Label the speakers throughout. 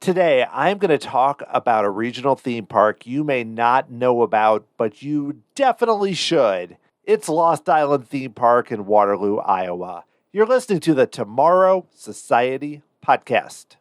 Speaker 1: Today, I'm going to talk about a regional theme park you may not know about, but you definitely should. It's Lost Island Themepark in Waterloo, Iowa. You're listening to the Tomorrow Society podcast.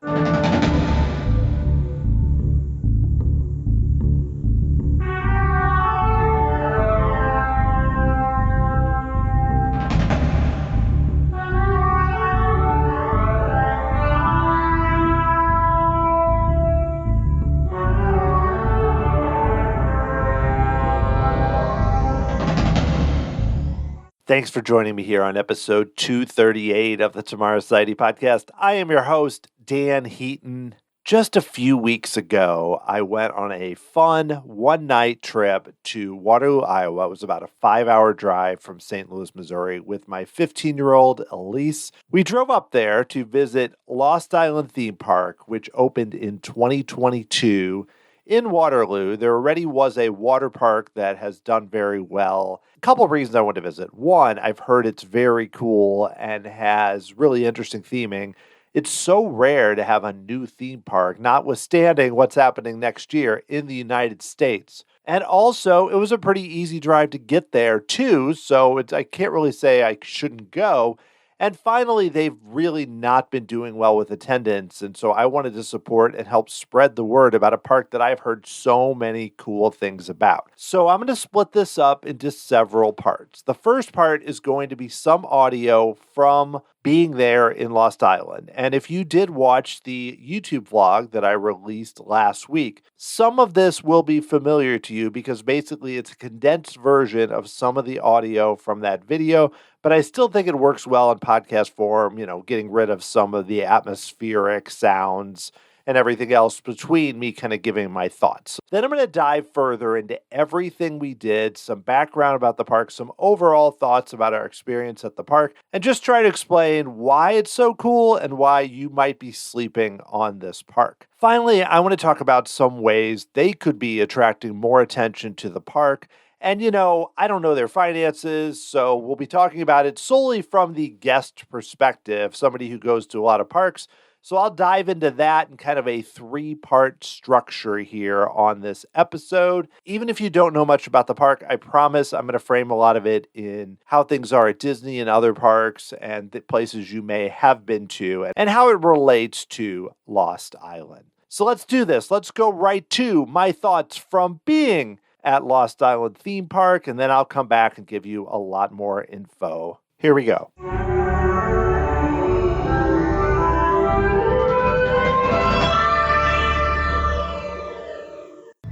Speaker 1: Thanks for joining me here on episode 238 of the Tomorrow Society podcast. I am your host, Dan Heaton. Just a few weeks ago, I went on a fun one-night trip to Waterloo, Iowa. It was about a 5-hour drive from St. Louis, Missouri with my 15-year-old Elise. We drove up there to visit Lost Island Themepark, which opened in 2022. In Waterloo, there already was a water park that has done very well. A couple of reasons I want to visit. One, I've heard it's very cool and has really interesting theming. It's so rare to have a new theme park, notwithstanding what's happening next year in the United States. And also, it was a pretty easy drive to get there, too, so I can't really say I shouldn't go. And finally, they've really not been doing well with attendance, and so I wanted to support and help spread the word about a park that I've heard so many cool things about. So I'm going to split this up into several parts. The first part is going to be some audio from being there in Lost Island. And if you did watch the YouTube vlog that I released last week, some of this will be familiar to you because basically it's a condensed version of some of the audio from that video, but I still think it works well in podcast form, getting rid of some of the atmospheric sounds and everything else between me kind of giving my thoughts. Then I'm going to dive further into everything we did, some background about the park, some overall thoughts about our experience at the park, and just try to explain why it's so cool and why you might be sleeping on this park. Finally, I want to talk about some ways they could be attracting more attention to the park. And, I don't know their finances, so we'll be talking about it solely from the guest perspective, somebody who goes to a lot of parks. So I'll dive into that in kind of a 3-part structure here on this episode. Even if you don't know much about the park, I promise I'm going to frame a lot of it in how things are at Disney and other parks and the places you may have been to and how it relates to Lost Island. So let's do this. Let's go right to my thoughts from being at Lost Island Theme Park, and then I'll come back and give you a lot more info. Here we go.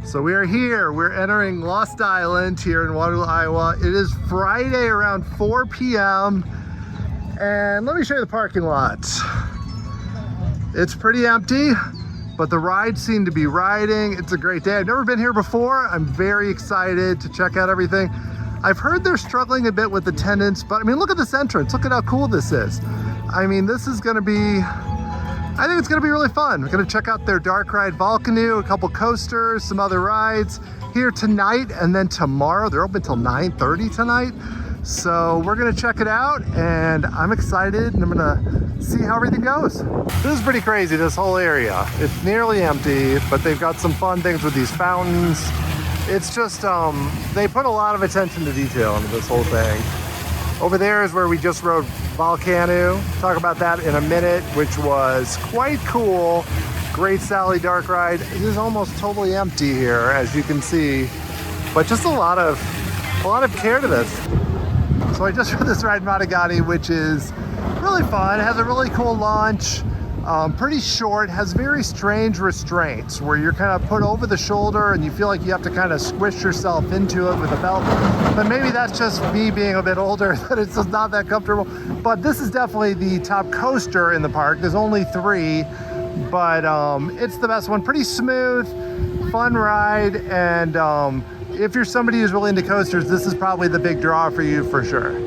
Speaker 1: So we are here. We're entering Lost Island here in Waterloo, Iowa. It is Friday around 4 p.m. And let me show you the parking lot. It's pretty empty, but the rides seem to be riding. It's a great day. I've never been here before. I'm very excited to check out everything. I've heard they're struggling a bit with attendance, but look at this entrance. Look at how cool this is. This is going to be... I think it's going to be really fun. We're going to check out their dark ride Volkanu, a couple coasters, some other rides here tonight, and then tomorrow. They're open till 9:30 tonight. So we're going to check it out, and I'm excited, and I'm going to see how everything goes. This is pretty crazy, this whole area. It's nearly empty, but they've got some fun things with these fountains. It's just, they put a lot of attention to detail into this whole thing. Over there is where we just rode Volkanu. Talk about that in a minute, which was quite cool. Great Sally dark ride. It is almost totally empty here, as you can see, but just a lot of care to this. So I just rode this ride Matugani, which is really fun. It has a really cool launch. Pretty short, has very strange restraints where you're kind of put over the shoulder and you feel like you have to kind of squish yourself into it with a belt. But maybe that's just me being a bit older, that it's just not that comfortable. But this is definitely the top coaster in the park. There's only 3, but it's the best one. Pretty smooth, fun ride, and if you're somebody who's really into coasters, this is probably the big draw for you for sure.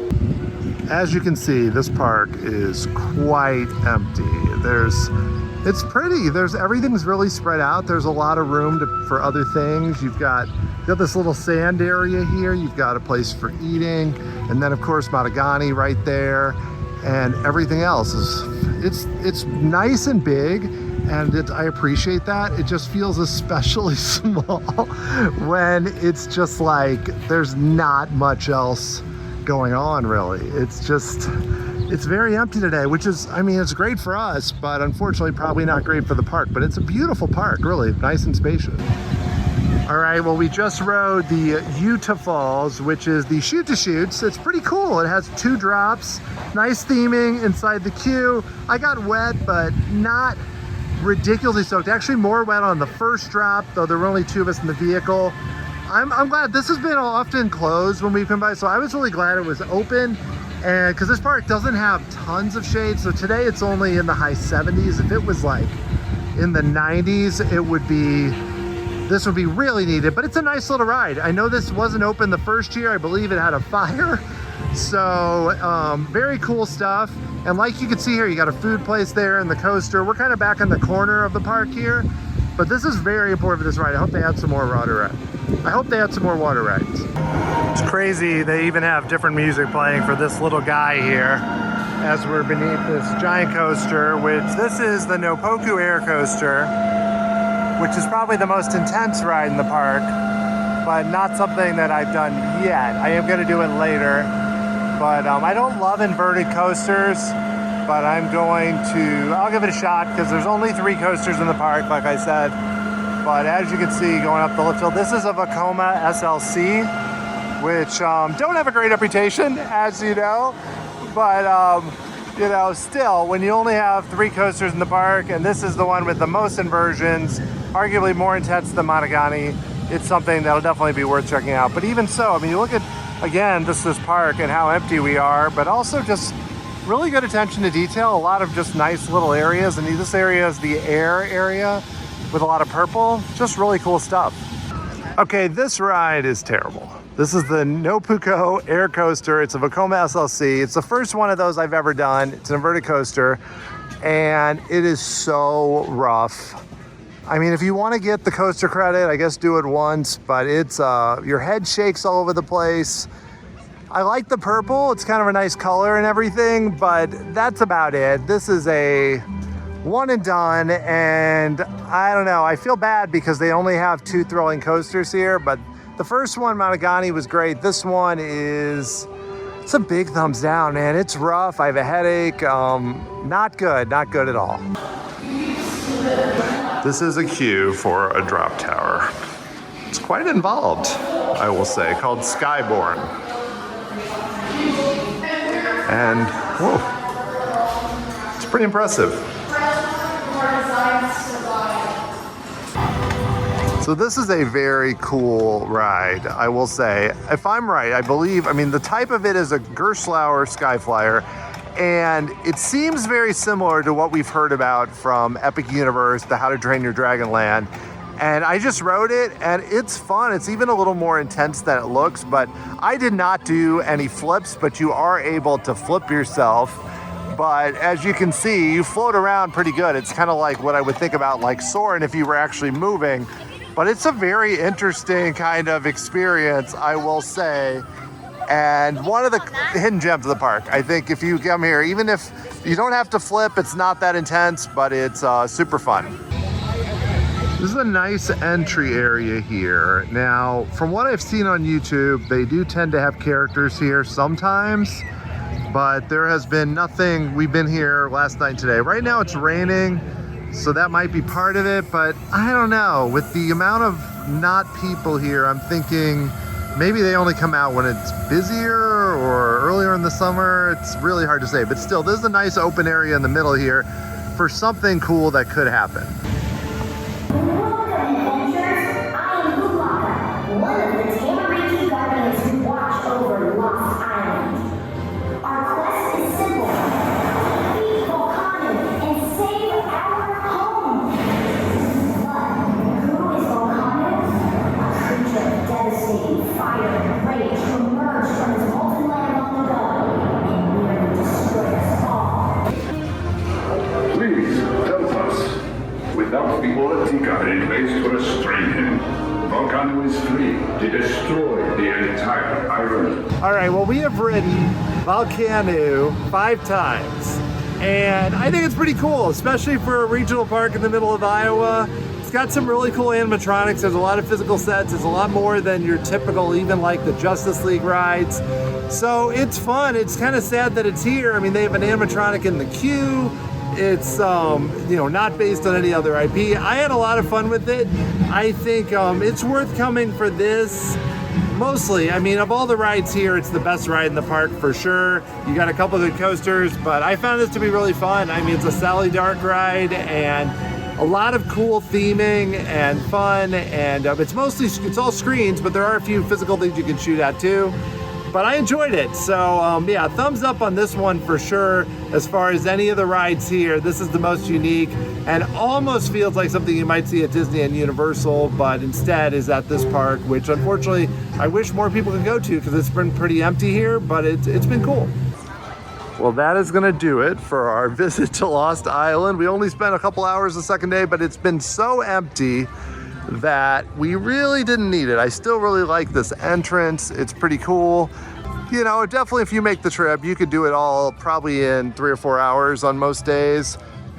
Speaker 1: As you can see, this park is quite empty. It's pretty. Everything's really spread out. There's a lot of room for other things. You've got this little sand area here. You've got a place for eating, and then of course Matugani right there, and everything else is
Speaker 2: it's nice and big, and I appreciate that. It just feels especially small when it's just like there's not much else going on, really. It's very empty today, which is, I mean, it's great for us, but unfortunately probably not great for the park. But it's a beautiful park, really nice and spacious. All right, well, we just rode the Utah Falls, which is the shoot-to-shoots. It's pretty cool. It has 2 drops, nice theming inside the queue. I got wet, but not ridiculously soaked. Actually more wet on the first drop, though there were only 2 of us in the vehicle. I'm glad. This has been often closed when we've come by, so I was really glad it was open, and because this park doesn't have tons of shade. So today it's only in the high 70s. If it was like in the 90s, this would be really needed, but it's a nice little ride. I know this wasn't open the first year. I believe it had a fire. So very cool stuff. And like you can see here, you got a food place there and the coaster. We're kind of back in the corner of the park here, but this is very important for this ride. I hope they add some more water rides. It's crazy. They even have different music playing for this little guy here as we're beneath this giant coaster, which this is the Nopoku air coaster, which is probably the most intense ride in the park, but not something that I've done yet. I am going to do it later, but I don't love inverted coasters, but I'll give it a shot because there's only 3 coasters in the park, like I said. But as you can see, going up the lift hill, this is a Vekoma SLC, which don't have a great reputation, as you know, but you know, still, when you only have 3 coasters in the park, and this is the one with the most inversions, arguably more intense than Matugani, it's something that'll definitely be worth checking out. But even so, I mean, you look at, again, this park and how empty we are, but also just really good attention to detail, a lot of just nice little areas. And this area is the air area with a lot of purple, just really cool stuff. Okay, this ride is terrible. This is the Nopoku air coaster. It's a Vekoma SLC. It's the first one of those I've ever done. It's an inverted coaster, and it is so rough. I mean, if you want to get the coaster credit, I guess do it once, but it's your head shakes all over the place. I like the purple. It's kind of a nice color and everything, but that's about it. This is a one and done, and I don't know. I feel bad because they only have 2 thrilling coasters here, but the first one, Matugani, was great. This one it's a big thumbs down, man. It's rough. I have a headache. Not good at all. This is a queue for a drop tower. It's quite involved, I will say, called Skyborn. And, whoa, it's pretty impressive. So this is a very cool ride, I will say. If I'm right, I mean, the type of it is a Gerstlauer Skyflyer, and it seems very similar to what we've heard about from Epic Universe, the How to Train Your Dragon Land. And I just rode it, and it's fun. It's even a little more intense than it looks, but I did not do any flips, but you are able to flip yourself. But as you can see, you float around pretty good. It's kind of like what I would think about like soaring if you were actually moving. But it's a very interesting kind of experience, I will say. And one of the hidden gems of the park. I think if you come here, even if you don't have to flip, it's not that intense, but it's super fun. This is a nice entry area here. Now, from what I've seen on YouTube, they do tend to have characters here sometimes, but there has been nothing. We've been here last night and today. Right now it's raining, so that might be part of it, but I don't know. With the amount of not people here, I'm thinking maybe they only come out when it's busier or earlier in the summer. It's really hard to say, but still, this is a nice open area in the middle here for something cool that could happen.
Speaker 3: One of the Tamariki guardians who watch over Lost Island. Our quest is simple. Beat Volkanu and save our home. But who is Volkanu? A creature of devastating fire and rage who emerged from his molten land long ago and nearly destroyed us all.
Speaker 4: Please, help us. Without the Oratika in place to restrain him, Volkanu is free to destroy the entire island.
Speaker 2: All right, well, we have ridden Volkanu 5 times. And I think it's pretty cool, especially for a regional park in the middle of Iowa. It's got some really cool animatronics. There's a lot of physical sets. It's a lot more than your typical, even like the Justice League rides. So it's fun. It's kind of sad that it's here. I mean, they have an animatronic in the queue. It's not based on any other IP. I had a lot of fun with it. I think it's worth coming for this. Mostly, I mean, of all the rides here, it's the best ride in the park for sure. You got a couple good coasters, but I found this to be really fun. I mean, it's a Sally Dark ride and a lot of cool theming and fun, and it's all screens, but there are a few physical things you can shoot at too. But I enjoyed it, so yeah, thumbs up on this one for sure. As far as any of the rides here, this is the most unique and almost feels like something you might see at Disney and Universal, but instead is at this park, which unfortunately I wish more people could go to because it's been pretty empty here, but it's been cool. Well, that is gonna do it for our visit to Lost Island. We only spent a couple hours the second day, but it's been so empty that we really didn't need it. I still really like this entrance. It's pretty cool. You know, definitely if you make the trip, you could do it all probably in 3 or 4 hours on most days,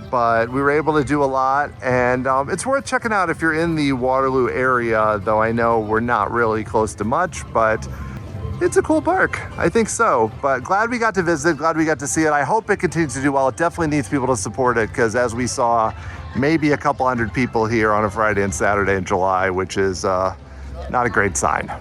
Speaker 2: but we were able to do a lot, and it's worth checking out if you're in the Waterloo area, though I know we're not really close to much, but it's a cool park. I think so, but glad we got to visit, glad we got to see it. I hope it continues to do well. It definitely needs people to support it because as we saw, maybe a couple hundred people here on a Friday and Saturday in July, which is not a great sign.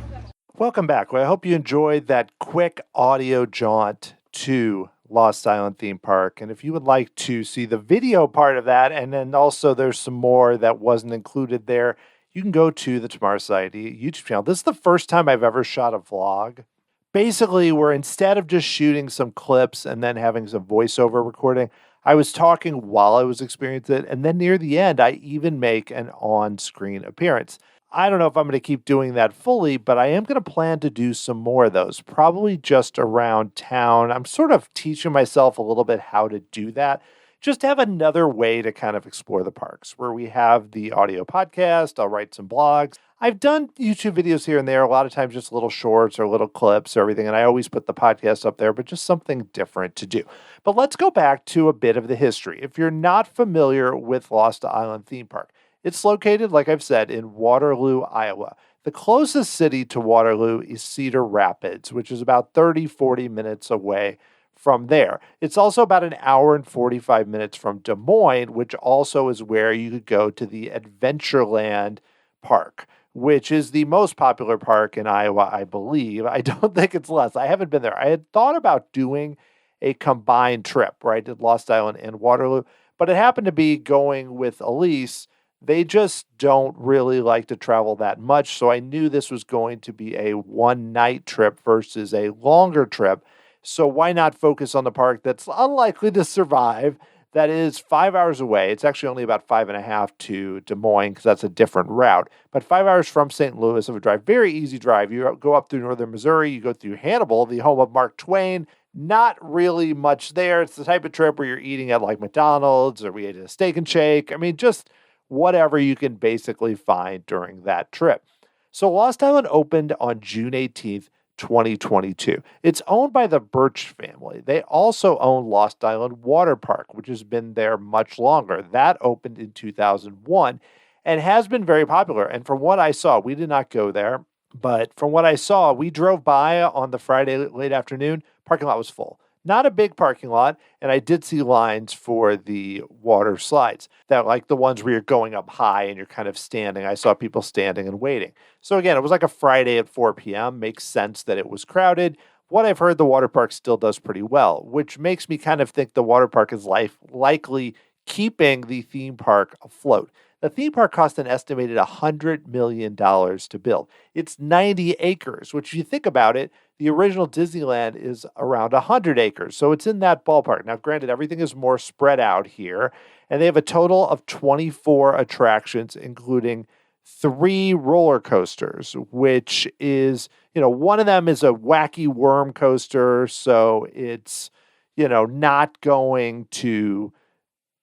Speaker 1: Welcome back. Well, I hope you enjoyed that quick audio jaunt to Lost Island Theme Park. And if you would like to see the video part of that, and then also there's some more that wasn't included there, you can go to the Tamara Society YouTube channel. This is the first time I've ever shot a vlog. Basically, where instead of just shooting some clips and then having some voiceover recording, I was talking while I was experiencing it, and then near the end, I even make an on-screen appearance. I don't know if I'm going to keep doing that fully, but I am going to plan to do some more of those, probably just around town. I'm sort of teaching myself a little bit how to do that, just to have another way to kind of explore the parks, where we have the audio podcast, I'll write some blogs. I've done YouTube videos here and there, a lot of times just little shorts or little clips or everything, and I always put the podcast up there, but just something different to do. But let's go back to a bit of the history. If you're not familiar with Lost Island Theme Park, it's located, like I've said, in Waterloo, Iowa. The closest city to Waterloo is Cedar Rapids, which is about 30-40 minutes away from there. It's also about an hour and 45 minutes from Des Moines, which also is where you could go to the Adventureland Park, which is the most popular park in Iowa, I believe. I don't think it's less. I haven't been there. I had thought about doing a combined trip where I did Lost Island and Waterloo, but it happened to be going with Elise. They just don't really like to travel that much, so I knew this was going to be a one-night trip versus a longer trip. So why not focus on the park that's unlikely to survive, that is 5 hours away. It's actually only about 5.5 to Des Moines because that's a different route. But 5 hours from St. Louis of a drive, very easy drive. You go up through northern Missouri, you go through Hannibal, the home of Mark Twain. Not really much there. It's the type of trip where you're eating at like McDonald's or we ate at a Steak and Shake. I mean, just whatever you can basically find during that trip. So Lost Island opened on June 18th, 2022. It's owned by the Bertch family. They also own Lost Island Waterpark, which has been there much longer. That opened in 2001 and has been very popular. And from what I saw, we did not go there, but from what I saw, we drove by on the Friday late afternoon. Parking lot was full. Not a big parking lot, and I did see lines for the water slides that like the ones where you're going up high and you're kind of standing. I saw people standing and waiting. So again, it was like a Friday at 4 p.m. Makes sense that it was crowded. What I've heard, the water park still does pretty well, which makes me kind of think the water park is likely keeping the theme park afloat. The theme park cost an estimated $100 million to build. It's 90 acres, which if you think about it, the original Disneyland is around 100 acres. So it's in that ballpark. Now, granted, everything is more spread out here, and they have a total of 24 attractions, including 3 roller coasters, which is, one of them is a wacky worm coaster. So it's, not going to,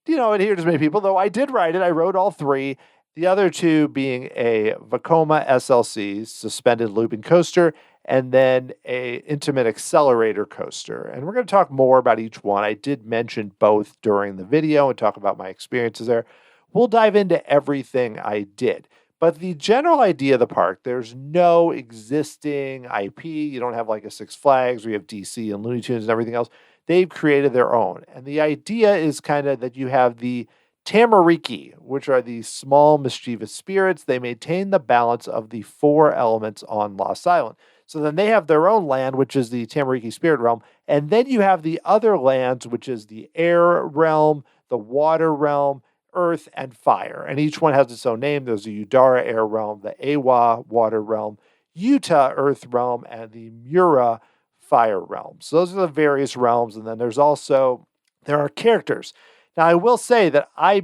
Speaker 1: adhere to as many people, though I did ride it. I rode all 3. The other 2 being a Vekoma SLC, suspended looping coaster, and then a intimate accelerator coaster. And we're going to talk more about each one. I did mention both during the video and talk about my experiences there. We'll dive into everything I did. But the general idea of the park, there's no existing IP. You don't have like a Six Flags, we have DC and Looney Tunes and everything else. They've created their own. And the idea is kind of that you have the Tamariki, which are these small mischievous spirits. They maintain the balance of the four elements on Lost Island. So then they have their own land, which is the Tamariki spirit realm. And then you have the other lands, which is the air realm, the water realm, earth, and fire. And each one has its own name. There's the Udara air realm, the Awa water realm, Utah earth realm, and the Mura fire realm. So those are the various realms. And then there are characters. Now, I will say that I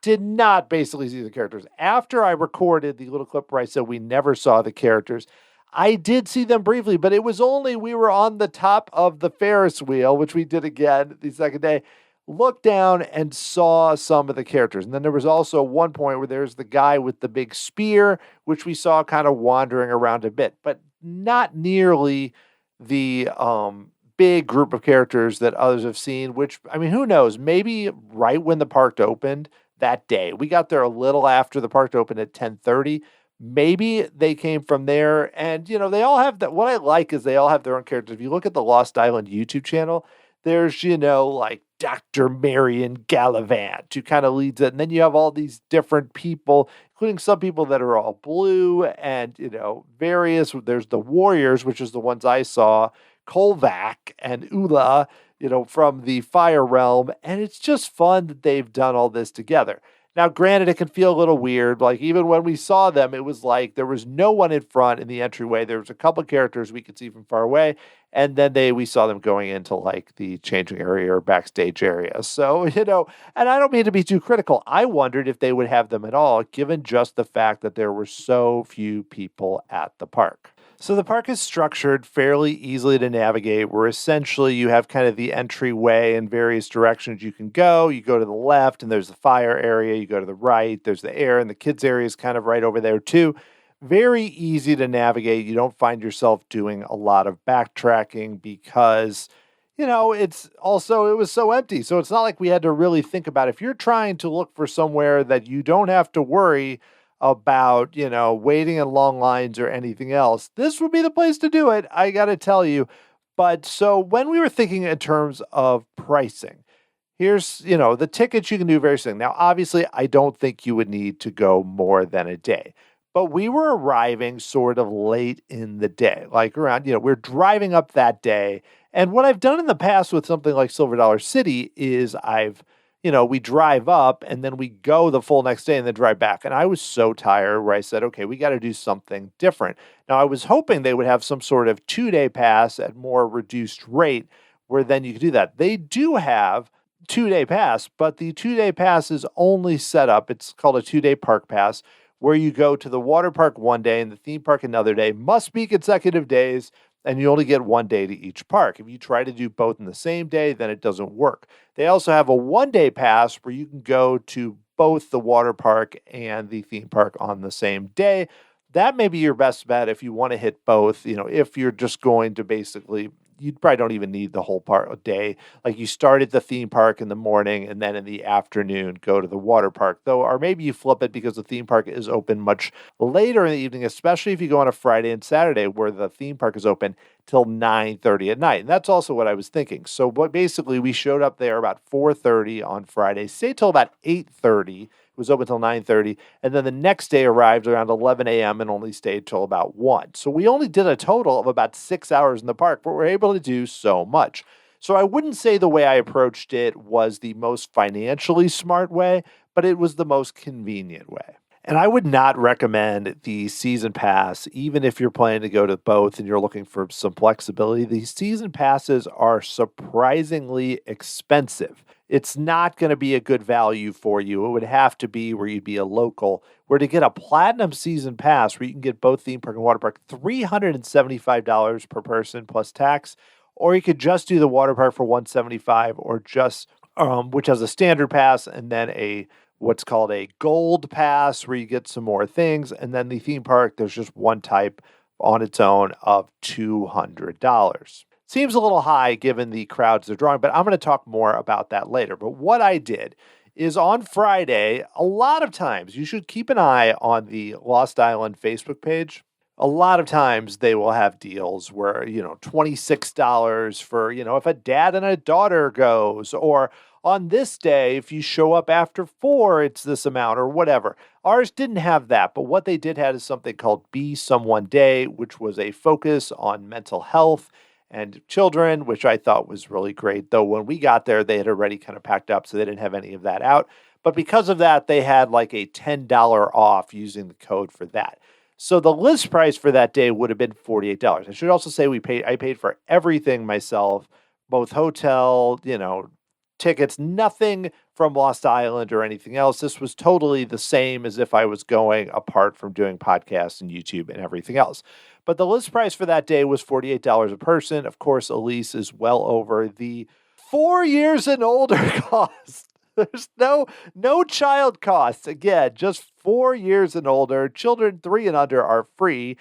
Speaker 1: did not basically see the characters. After I recorded the little clip where I said we never saw the characters, I did see them briefly, but it was only we were on the top of the Ferris wheel, which we did again the second day, looked down and saw some of the characters. And then there was also one point where there's the guy with the big spear, which we saw kind of wandering around a bit, but not nearly the big group of characters that others have seen, which, I mean, who knows? Maybe right when the park opened that day. We got there a little after the park opened at 10:30. Maybe they came from there. And, they all have that. What I like is they all have their own characters. If you look at the Lost Island YouTube channel, there's, like Dr. Marion Gallivant, who kind of leads it. And then you have all these different people, including some people that are all blue and, various. There's the Warriors, which is the ones I saw, Kolvak and Ula, from the Fire Realm. And it's just fun that they've done all this together. Now, granted, it can feel a little weird. Like, even when we saw them, it was like there was no one in front in the entryway. There was a couple characters we could see from far away. And then we saw them going into like the changing area or backstage area. So, and I don't mean to be too critical. I wondered if they would have them at all, given just the fact that there were so few people at the park. So the park is structured fairly easily to navigate, where essentially you have kind of the entryway in various directions you can go. You go to the left and there's the fire area. You go to the right, there's the air, and the kids area is kind of right over there too. Very easy to navigate. You don't find yourself doing a lot of backtracking because, it was so empty. So it's not like we had to really think about it. If you're trying to look for somewhere that you don't have to worry about, waiting in long lines or anything else, this would be the place to do it, I got to tell you. But so when we were thinking in terms of pricing, here's, the tickets you can do very soon. Now, obviously, I don't think you would need to go more than a day, but we were arriving sort of late in the day, like around, we're driving up that day. And what I've done in the past with something like Silver Dollar City is we drive up and then we go the full next day and then drive back. And I was so tired where I said, okay, we got to do something different. Now, I was hoping they would have some sort of 2-day pass at more reduced rate where then you could do that. They do have 2-day pass, but the 2-day pass is only set up. It's called a 2-day park pass, where you go to the water park one day and the theme park another day. Must be consecutive days. And you only get 1 day to each park. If you try to do both in the same day, then it doesn't work. They also have a 1-day pass where you can go to both the water park and the theme park on the same day. That may be your best bet if you want to hit both. If you're just going to basically, you probably don't even need the whole part a day. Like you start at the theme park in the morning and then in the afternoon go to the water park, though, or maybe you flip it because the theme park is open much later in the evening, especially if you go on a Friday and Saturday where the theme park is open till 9:30 at night. And that's also what I was thinking. So basically we showed up there about 4:30 on Friday, stayed till about 8:30. It was open till 9:30, and then the next day arrived around 11 a.m. and only stayed till about 1. So we only did a total of about 6 hours in the park, but we're able to do so much. So I wouldn't say the way I approached it was the most financially smart way, but it was the most convenient way. And I would not recommend the season pass, even if you're planning to go to both and you're looking for some flexibility. These season passes are surprisingly expensive. It's not going to be a good value for you. It would have to be where you'd be a local. Where to get a platinum season pass, where you can get both theme park and water park, $375 per person plus tax, or you could just do the water park for $175, or just which has a standard pass and then what's called a gold pass where you get some more things. And then the theme park, there's just one type on its own of $200. Seems a little high given the crowds they're drawing, but I'm going to talk more about that later. But what I did is on Friday, a lot of times, you should keep an eye on the Lost Island Facebook page. A lot of times they will have deals where, $26 for, if a dad and a daughter goes, or on this day, if you show up after 4, it's this amount or whatever. Ours didn't have that, but what they did have is something called Be Someone Day, which was a focus on mental health and children, which I thought was really great. Though when we got there, they had already kind of packed up, so they didn't have any of that out. But because of that, they had like a $10 off using the code for that. So the list price for that day would have been $48. I should also say I paid for everything myself, both hotel, tickets, nothing from Lost Island or anything else. This was totally the same as if I was going apart from doing podcasts and YouTube and everything else. But the list price for that day was $48 a person. Of course, Elise is well over the 4 years and older cost. There's no child costs. Again, just 4 years and older. Children 3 and under are free.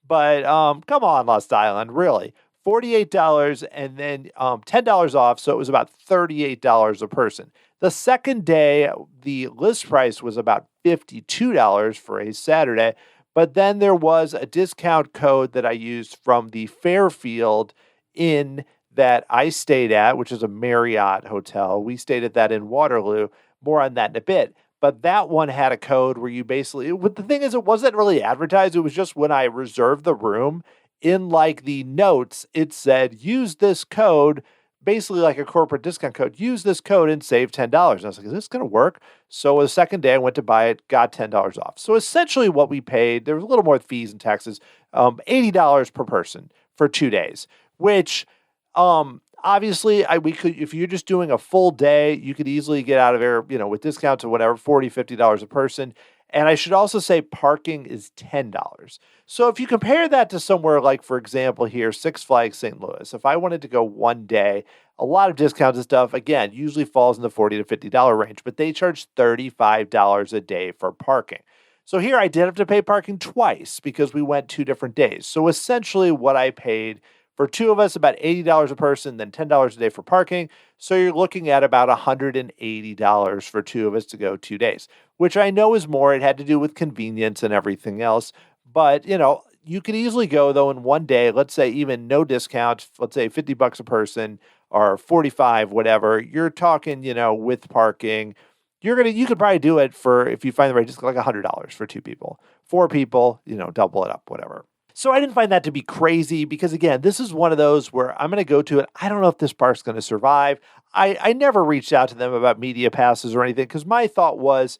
Speaker 1: But come on, Lost Island, really. $48 and then $10 off, so it was about $38 a person. The second day, the list price was about $52 for a Saturday, but then there was a discount code that I used from the Fairfield Inn that I stayed at, which is a Marriott hotel. We stayed at that in Waterloo. More on that in a bit. But that one had a code where you the thing is, it wasn't really advertised. It was just when I reserved the room, in like the notes, it said, use this code, basically like a corporate discount code. Use this code and save $10. And I was like, is this going to work? So the second day I went to buy it, got $10 off. So essentially what we paid, there was a little more fees and taxes, $80 per person for 2 days, which obviously we could, if you're just doing a full day, you could easily get out of there, with discounts or whatever, $40, $50 a person. And I should also say parking is $10. So if you compare that to somewhere like, for example, here, Six Flags St. Louis, if I wanted to go one day, a lot of discounts and stuff, again, usually falls in the $40 to $50 range, but they charge $35 a day for parking. So here I did have to pay parking twice because we went 2 different days. So essentially what I paid for 2 of us, about $80 a person, then $10 a day for parking. So you're looking at about $180 for 2 of us to go 2 days, which I know is more. It had to do with convenience and everything else. But, you could easily go, though, in one day, let's say even no discount, let's say $50 a person or 45, whatever. You're talking, with parking. You could probably do it for, if you find the right discount, like $100 for 2 people. 4 people, double it up, whatever. So I didn't find that to be crazy because, again, this is one of those where I'm going to go to it. I don't know if this park's going to survive. I never reached out to them about media passes or anything because my thought was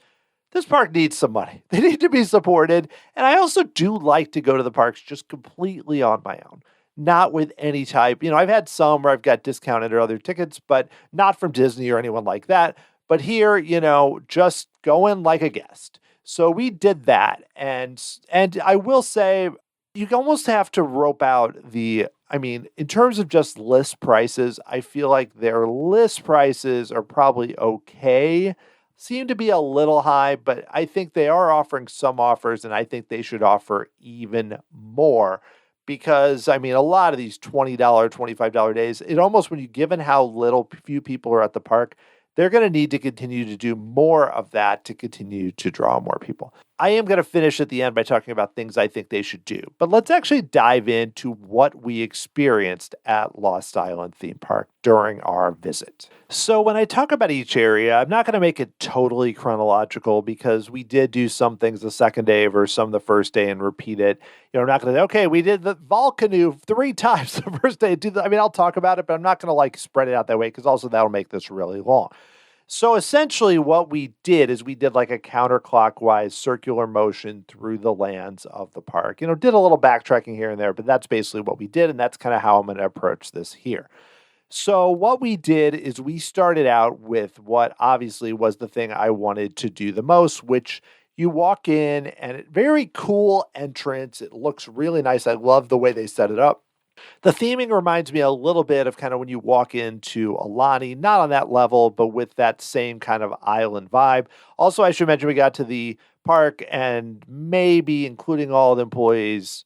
Speaker 1: this park needs some money. They need to be supported. And I also do like to go to the parks just completely on my own, not with any type. I've had some where I've got discounted or other tickets, but not from Disney or anyone like that. But here, just going like a guest. So we did that. And I will say, you almost have to rope out in terms of just list prices, I feel like their list prices are probably okay. Seem to be a little high, but I think they are offering some offers, and I think they should offer even more because, a lot of these $20, $25 days, it almost, given how few people are at the park, they're going to need to continue to do more of that to continue to draw more people. I am going to finish at the end by talking about things I think they should do. But let's actually dive into what we experienced at Lost Island Theme Park during our visit. So when I talk about each area, I'm not going to make it totally chronological because we did do some things the second day versus some the first day and repeat it. I'm not going to say, okay, we did the Volkanu 3 times the first day. I'll talk about it, but I'm not going to spread it out that way because also that'll make this really long. So essentially what we did is we did like a counterclockwise circular motion through the lands of the park. Did a little backtracking here and there, but that's basically what we did, and that's kind of how I'm going to approach this here. So what we did is we started out with what obviously was the thing I wanted to do the most, which you walk in and very cool entrance. It looks really nice. I love the way they set it up. The theming reminds me a little bit of kind of when you walk into Alani, not on that level, but with that same kind of island vibe. Also, I should mention we got to the park and maybe including all the employees,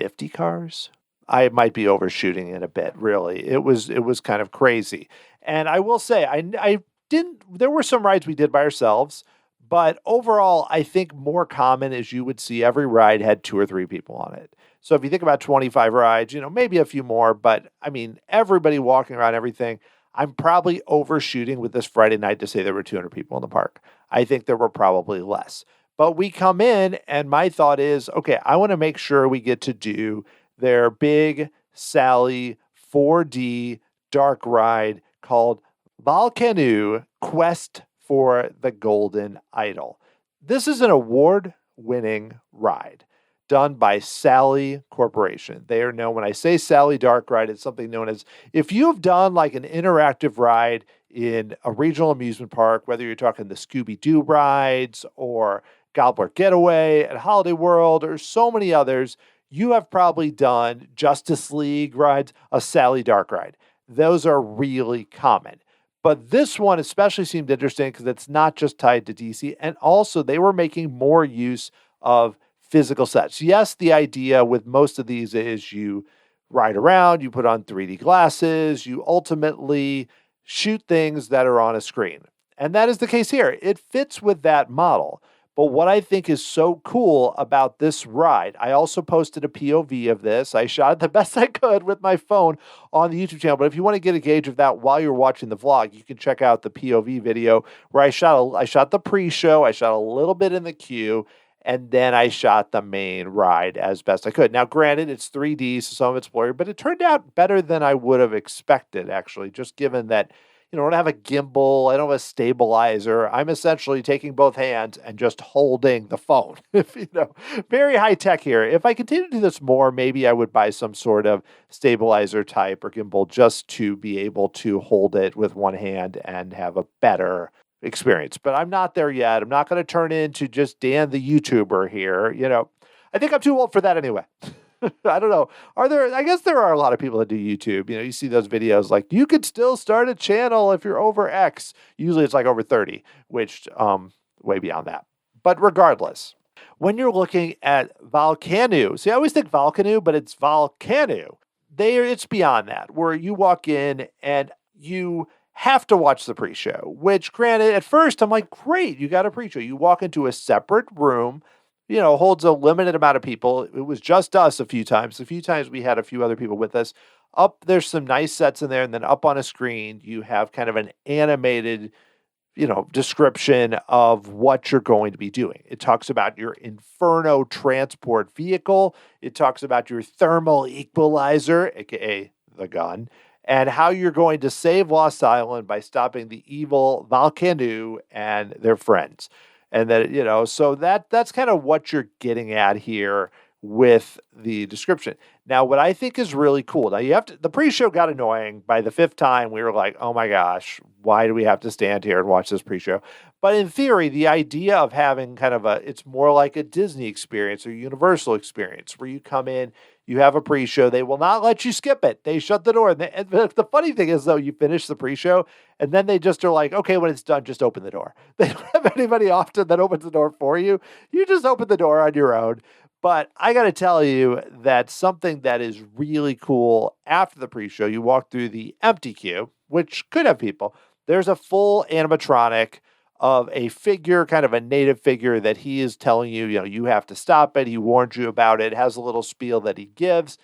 Speaker 1: 50 cars. I might be overshooting it a bit, really. It was kind of crazy. And I will say, I didn't, there were some rides we did by ourselves, but overall, I think more common is you would see every ride had 2 or 3 people on it. So if you think about 25 rides, maybe a few more, but I mean, everybody walking around everything. I'm probably overshooting with this Friday night to say there were 200 people in the park. I think there were probably less. But we come in, and my thought is, okay, I want to make sure we get to do their big Sally 4D dark ride called Volkanu Quest for the Golden Idol. This is an award-winning ride done by Sally Corporation. They are known, when I say Sally Dark Ride, it's something known as, if you've done like an interactive ride in a regional amusement park, whether you're talking the Scooby-Doo rides or Gobbler Getaway at Holiday World or so many others, you have probably done Justice League rides, a Sally Dark Ride. Those are really common. But this one especially seemed interesting because it's not just tied to DC, and also they were making more use of physical sets. Yes, the idea with most of these is you ride around, you put on 3D glasses, you ultimately shoot things that are on a screen. And that is the case here. It fits with that model. But what I think is so cool about this ride, I also posted a POV of this. I shot it the best I could with my phone on the YouTube channel. But if you want to get a gauge of that while you're watching the vlog, you can check out the POV video where I shot the pre-show, I shot a little bit in the queue, and then I shot the main ride as best I could. Now, granted, it's 3D, so some of it's blurry, but it turned out better than I would have expected, actually, just given that I don't have a gimbal, I don't have a stabilizer. I'm essentially taking both hands and just holding the phone. Very high tech here. If I continue to do this more, maybe I would buy some sort of stabilizer type or gimbal just to be able to hold it with one hand and have a better experience. But I'm not there yet. I'm not going to turn into just Dan the YouTuber here. I think I'm too old for that anyway. I don't know. I guess there are a lot of people that do YouTube. You see those videos like, you could still start a channel if you're over X. Usually it's like over 30, which way beyond that. But regardless, when you're looking at Volkanu, see, I always think Volkanu, but it's Volkanu. It's beyond that, where you walk in and you have to watch the pre-show, which granted, at first I'm like, great, you got a pre-show. You walk into a separate room, holds a limited amount of people. It was just us a few times. A few times we had a few other people with us. There's some nice sets in there, and then up on a screen, you have kind of an animated, description of what you're going to be doing. It talks about your Inferno transport vehicle. It talks about your thermal equalizer, aka the gun, and how you're going to save Lost Island by stopping the evil Volkanu and their friends. And that, so that's kind of what you're getting at here with the description. Now, what I think is really cool, the pre-show got annoying. By the 5th time, we were like, oh my gosh, why do we have to stand here and watch this pre-show? But in theory, the idea of having kind of it's more like a Disney experience or Universal experience where you come in, you have a pre-show, they will not let you skip it. They shut the door. And the funny thing is, though, you finish the pre-show and then they just are like, okay, when it's done, just open the door. They don't have anybody often that opens the door for you. You just open the door on your own. But I got to tell you that something that is really cool after the pre-show, you walk through the empty queue, which could have people. There's a full animatronic of a figure, kind of a native figure that he is telling you, you have to stop it. He warned you about it. Has a little spiel that he gives.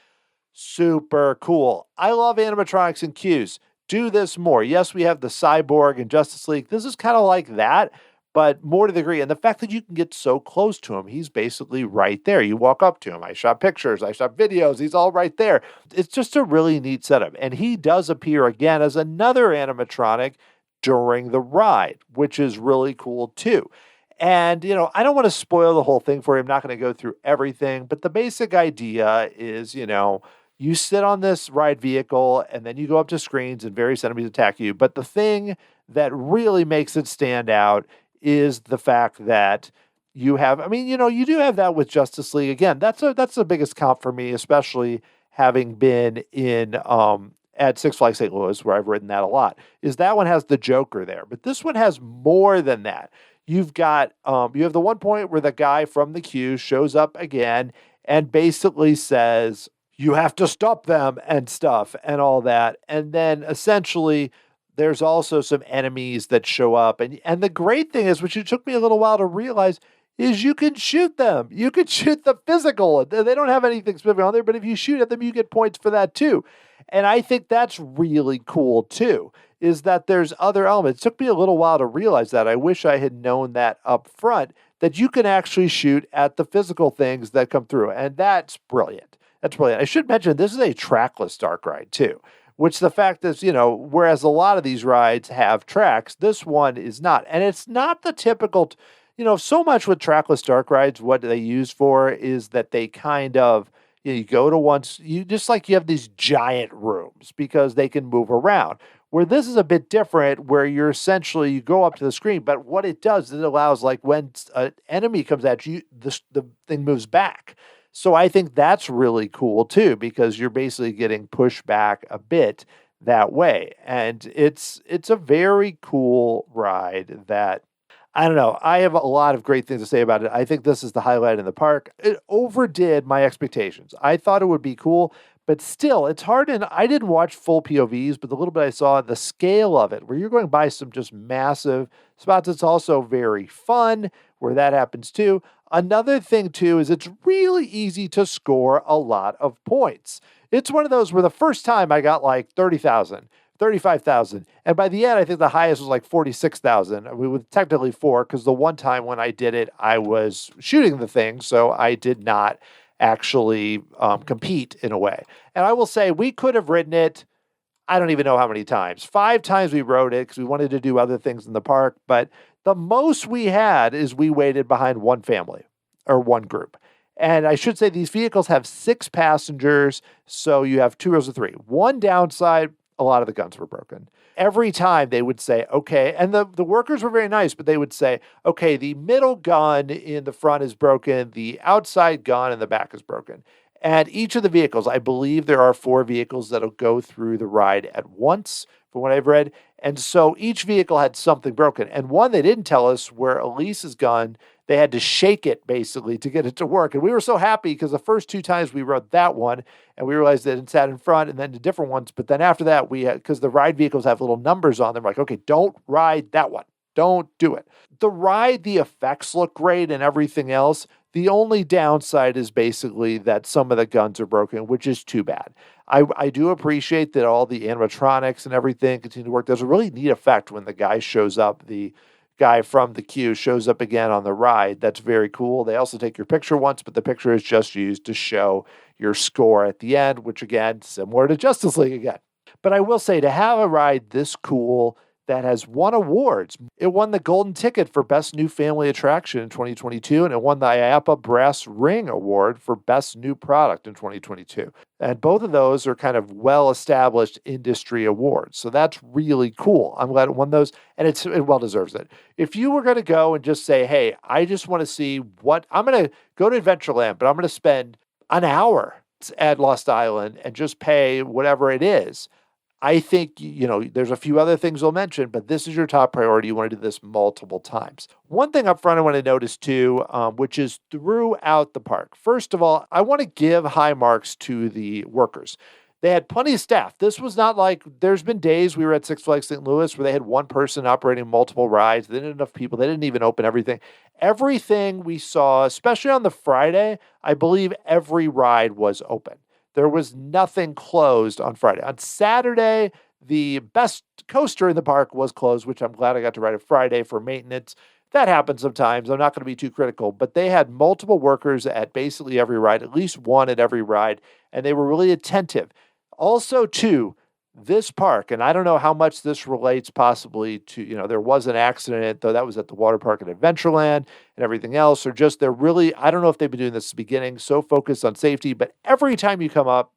Speaker 1: Super cool. I love animatronics and queues. Do this more. Yes, we have the Cyborg and Justice League. This is kind of like that, but more to the degree. And the fact that you can get so close to him, he's basically right there. You walk up to him. I shot pictures. I shot videos. He's all right there. It's just a really neat setup. And he does appear again as another animatronic during the ride, which is really cool too. And, I don't want to spoil the whole thing for you. I'm not going to go through everything, but the basic idea is, you sit on this ride vehicle and then you go up to screens and various enemies attack you. But the thing that really makes it stand out is the fact that you have, you do have that with Justice League. Again, that's the biggest comp for me, especially having been in, at Six Flags St. Louis, where I've ridden that a lot, is that one has the Joker there. But this one has more than that. You've got, you have the one point where the guy from the queue shows up again, and basically says, you have to stop them and stuff and all that. And then essentially there's also some enemies that show up. And the great thing is, which it took me a little while to realize, is you can shoot them. You can shoot the physical. They don't have anything specific on there, but if you shoot at them, you get points for that too. And I think that's really cool too, is that there's other elements. It took me a little while to realize that. I wish I had known that up front, that you can actually shoot at the physical things that come through. And that's brilliant. That's brilliant. I should mention, this is a trackless dark ride too, which the fact is, whereas a lot of these rides have tracks, this one is not. And it's not the typical, so much with trackless dark rides, what they use for is that they kind of, you go to once, you have these giant rooms because they can move around. Where this is a bit different, where you go up to the screen, but what it does is it allows, like, when an enemy comes at you, the thing moves back. So I think that's really cool too, because you're basically getting pushed back a bit that way. And it's a very cool ride that, I don't know, I have a lot of great things to say about it. I think this is the highlight in the park. It overdid my expectations. I thought it would be cool, but still, it's hard. And I didn't watch full POVs, but the little bit I saw, the scale of it, where you're going by some just massive spots, it's also very fun where that happens too. Another thing too is it's really easy to score a lot of points. It's one of those where the first time I got like 30,000, 35,000. And by the end, I think the highest was like 46,000. We were technically 4, because the one time when I did it, I was shooting the thing. So I did not actually compete in a way. And I will say we could have ridden it, I don't even know how many times. 5 times we rode it because we wanted to do other things in the park. But the most we had is we waited behind one family or one group. And I should say these vehicles have 6 passengers. So you have 2 rows of 3. One downside, a lot of the guns were broken. Every time they would say, okay, and the workers were very nice, but they would say, okay, the middle gun in the front is broken, the outside gun in the back is broken. And each of the vehicles, I believe there are 4 vehicles that'll go through the ride at once, from what I've read. And so each vehicle had something broken. And one they didn't tell us, where Elise's gun, they had to shake it basically to get it to work. And we were so happy because the first 2 times we rode that one and we realized that it sat in front, and then the different ones. But then after that, because the ride vehicles have little numbers on them, like, okay, don't ride that one. Don't do it. The ride, the effects look great and everything else. The only downside is basically that some of the guns are broken, which is too bad. I do appreciate that all the animatronics and everything continue to work. There's a really neat effect when the guy shows up, the guy from the queue shows up again on the ride. That's very cool. They also take your picture once, but the picture is just used to show your score at the end, which again, similar to Justice League again. But I will say, to have a ride this cool that has won awards. It won the Golden Ticket for Best New Family Attraction in 2022, and it won the IAAPA Brass Ring Award for Best New Product in 2022. And both of those are kind of well-established industry awards. So that's really cool. I'm glad it won those, and it well deserves it. If you were going to go and just say, hey, I just want to see I'm going to go to Adventureland, but I'm going to spend an hour at Lost Island and just pay whatever it is, I think, there's a few other things I'll mention, but this is your top priority. You want to do this multiple times. One thing up front I want to notice too, which is throughout the park. First of all, I want to give high marks to the workers. They had plenty of staff. This was not like, there's been days we were at Six Flags St. Louis where they had one person operating multiple rides. They didn't have enough people. They didn't even open everything. Everything we saw, especially on the Friday, I believe every ride was open. There was nothing closed on Friday. On Saturday, the best coaster in the park was closed, which I'm glad I got to ride it Friday for maintenance. That happens sometimes. I'm not going to be too critical, but they had multiple workers at basically every ride, at least one at every ride, and they were really attentive. Also, too, this park, and I don't know how much this relates possibly to, there was an accident, though that was at the water park at Adventureland and everything else, or just they're really, I don't know if they've been doing this at the beginning, so focused on safety, but every time you come up,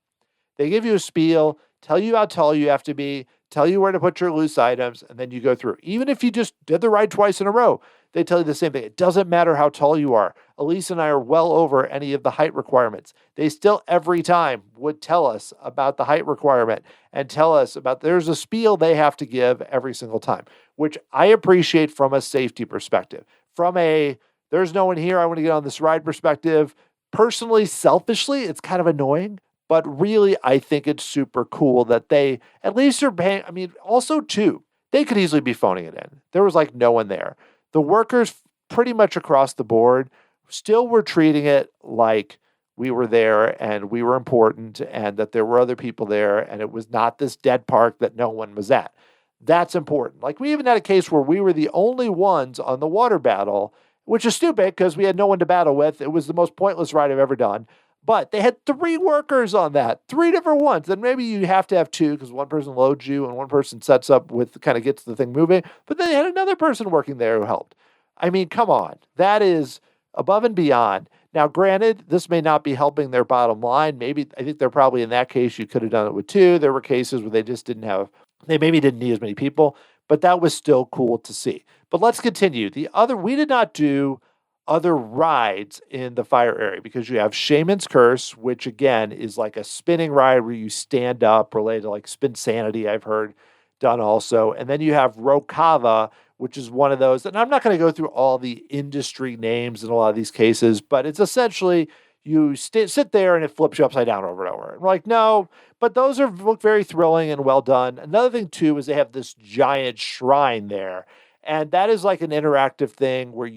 Speaker 1: they give you a spiel, tell you how tall you have to be, tell you where to put your loose items, and then you go through. Even if you just did the ride twice in a row, they tell you the same thing. It doesn't matter how tall you are. Elise and I are well over any of the height requirements. They still every time would tell us about the height requirement and tell us about, there's a spiel they have to give every single time, which I appreciate from a safety perspective. From a, there's no one here, I want to get on this ride perspective, Personally, selfishly, it's kind of annoying, but really, I think it's super cool that they at least are paying. I mean, also, too, they could easily be phoning it in. There was like no one there. The workers, pretty much across the board, still were treating it like we were there and we were important and that there were other people there and it was not this dead park that no one was at. That's important. Like, we even had a case where we were the only ones on the water battle, which is stupid because we had no one to battle with. It was the most pointless ride I've ever done. But they had 3 workers on that, 3 different ones. And maybe you have to have 2 because one person loads you and one person sets up with, kind of gets the thing moving. But then they had another person working there who helped. I mean, come on. That is above and beyond. Now, granted, this may not be helping their bottom line. Maybe, I think they're probably in that case, you could have done it with 2. There were cases where they just didn't have, they maybe didn't need as many people, but that was still cool to see. But let's continue. We did not do other rides in the fire area because you have Shaman's Curse, which again is like a spinning ride where you stand up, related to like Spin Sanity, I've heard done also. And then you have Rokava, which is one of those. And I'm not going to go through all the industry names in a lot of these cases, but it's essentially you sit there and it flips you upside down over and over. And we're like, no, but those look very thrilling and well done. Another thing too is they have this giant shrine there. And that is like an interactive thing where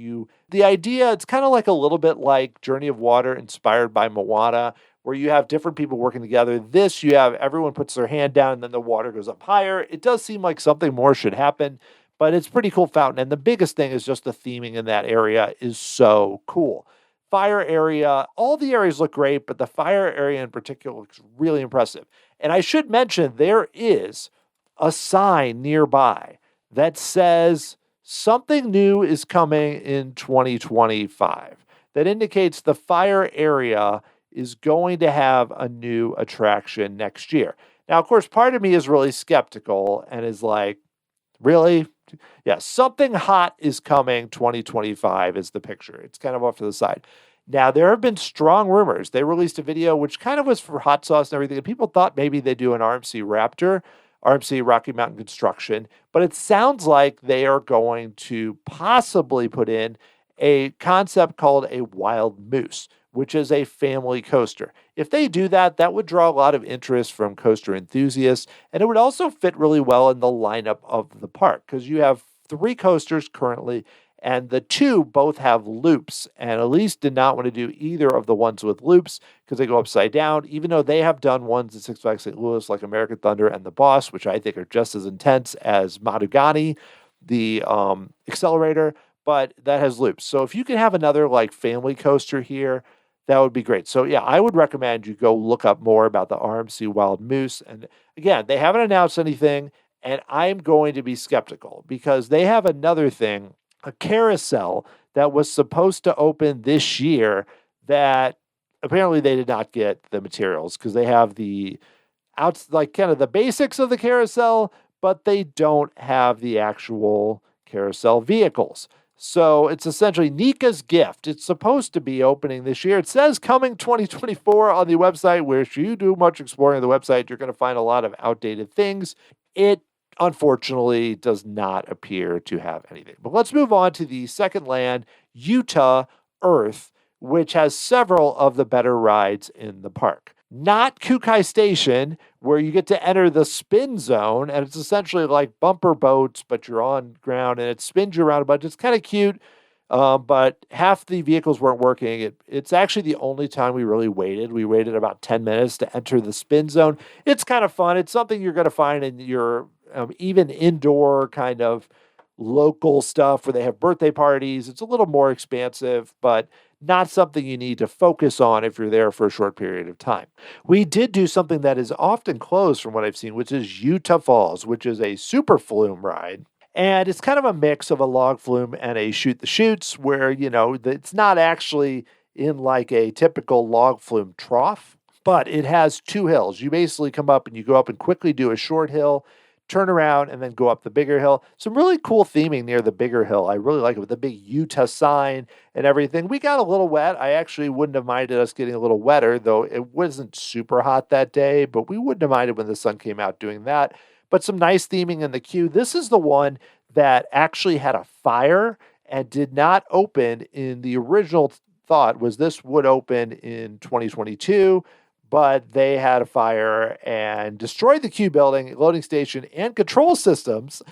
Speaker 1: the idea, it's kind of like a little bit like Journey of Water inspired by Moana, where you have different people working together. This, you have everyone puts their hand down and then the water goes up higher. It does seem like something more should happen, but it's pretty cool fountain. And the biggest thing is just the theming in that area is so cool. Fire area, all the areas look great, but the fire area in particular looks really impressive. And I should mention there is a sign nearby that says something new is coming in 2025. That indicates the fire area is going to have a new attraction next year. Now, of course, part of me is really skeptical and is like, really? Yeah, something hot is coming 2025 is the picture. It's kind of off to the side. Now, there have been strong rumors. They released a video which kind of was for hot sauce and everything. And people thought maybe they do an RMC Raptor, RMC Rocky Mountain Construction, but it sounds like they are going to possibly put in a concept called a Wild Moose, which is a family coaster. If they do that, that would draw a lot of interest from coaster enthusiasts, and it would also fit really well in the lineup of the park because you have 3 coasters currently, and the 2 both have loops, and Elise did not want to do either of the ones with loops because they go upside down, even though they have done ones at Six Flags St. Louis like American Thunder and The Boss, which I think are just as intense as Matugani, the accelerator, but that has loops. So if you can have another like family coaster here, that would be great. So yeah, I would recommend you go look up more about the RMC Wild Moose. And again, they haven't announced anything, and I'm going to be skeptical because they have another thing, a carousel that was supposed to open this year that apparently they did not get the materials because they have the like kind of the basics of the carousel, but they don't have the actual carousel vehicles. So it's essentially Nika's Gift. It's supposed to be opening this year. It says coming 2024 on the website, where if you do much exploring of the website, you're going to find a lot of outdated things. It unfortunately does not appear to have anything. But let's move on to the second land, Utah Earth, which has several of the better rides in the park. Not Kukai Station, where you get to enter the spin zone, and it's essentially like bumper boats, but you're on ground, and it spins you around a bunch. It's kind of cute, but half the vehicles weren't working. It's actually the only time we really waited. We waited about 10 minutes to enter the spin zone. It's kind of fun. It's something you're going to find in your even indoor kind of local stuff where they have birthday parties. It's a little more expansive, but not something you need to focus on if you're there for a short period of time. We did do something that is often closed from what I've seen, which is Utah Falls, which is a super flume ride. And it's kind of a mix of a log flume and a shoot the chutes where, it's not actually in like a typical log flume trough, but it has 2 hills. You basically come up and you go up and quickly do a short hill, turn around, and then go up the bigger hill. Some really cool theming near the bigger hill. I really like it with the big Utah sign and everything. We got a little wet. I actually wouldn't have minded us getting a little wetter, though it wasn't super hot that day, but we wouldn't have minded when the sun came out doing that. But some nice theming in the queue. This is the one that actually had a fire and did not open in the original thought was this would open in 2022, but they had a fire and destroyed the queue building, loading station, and control systems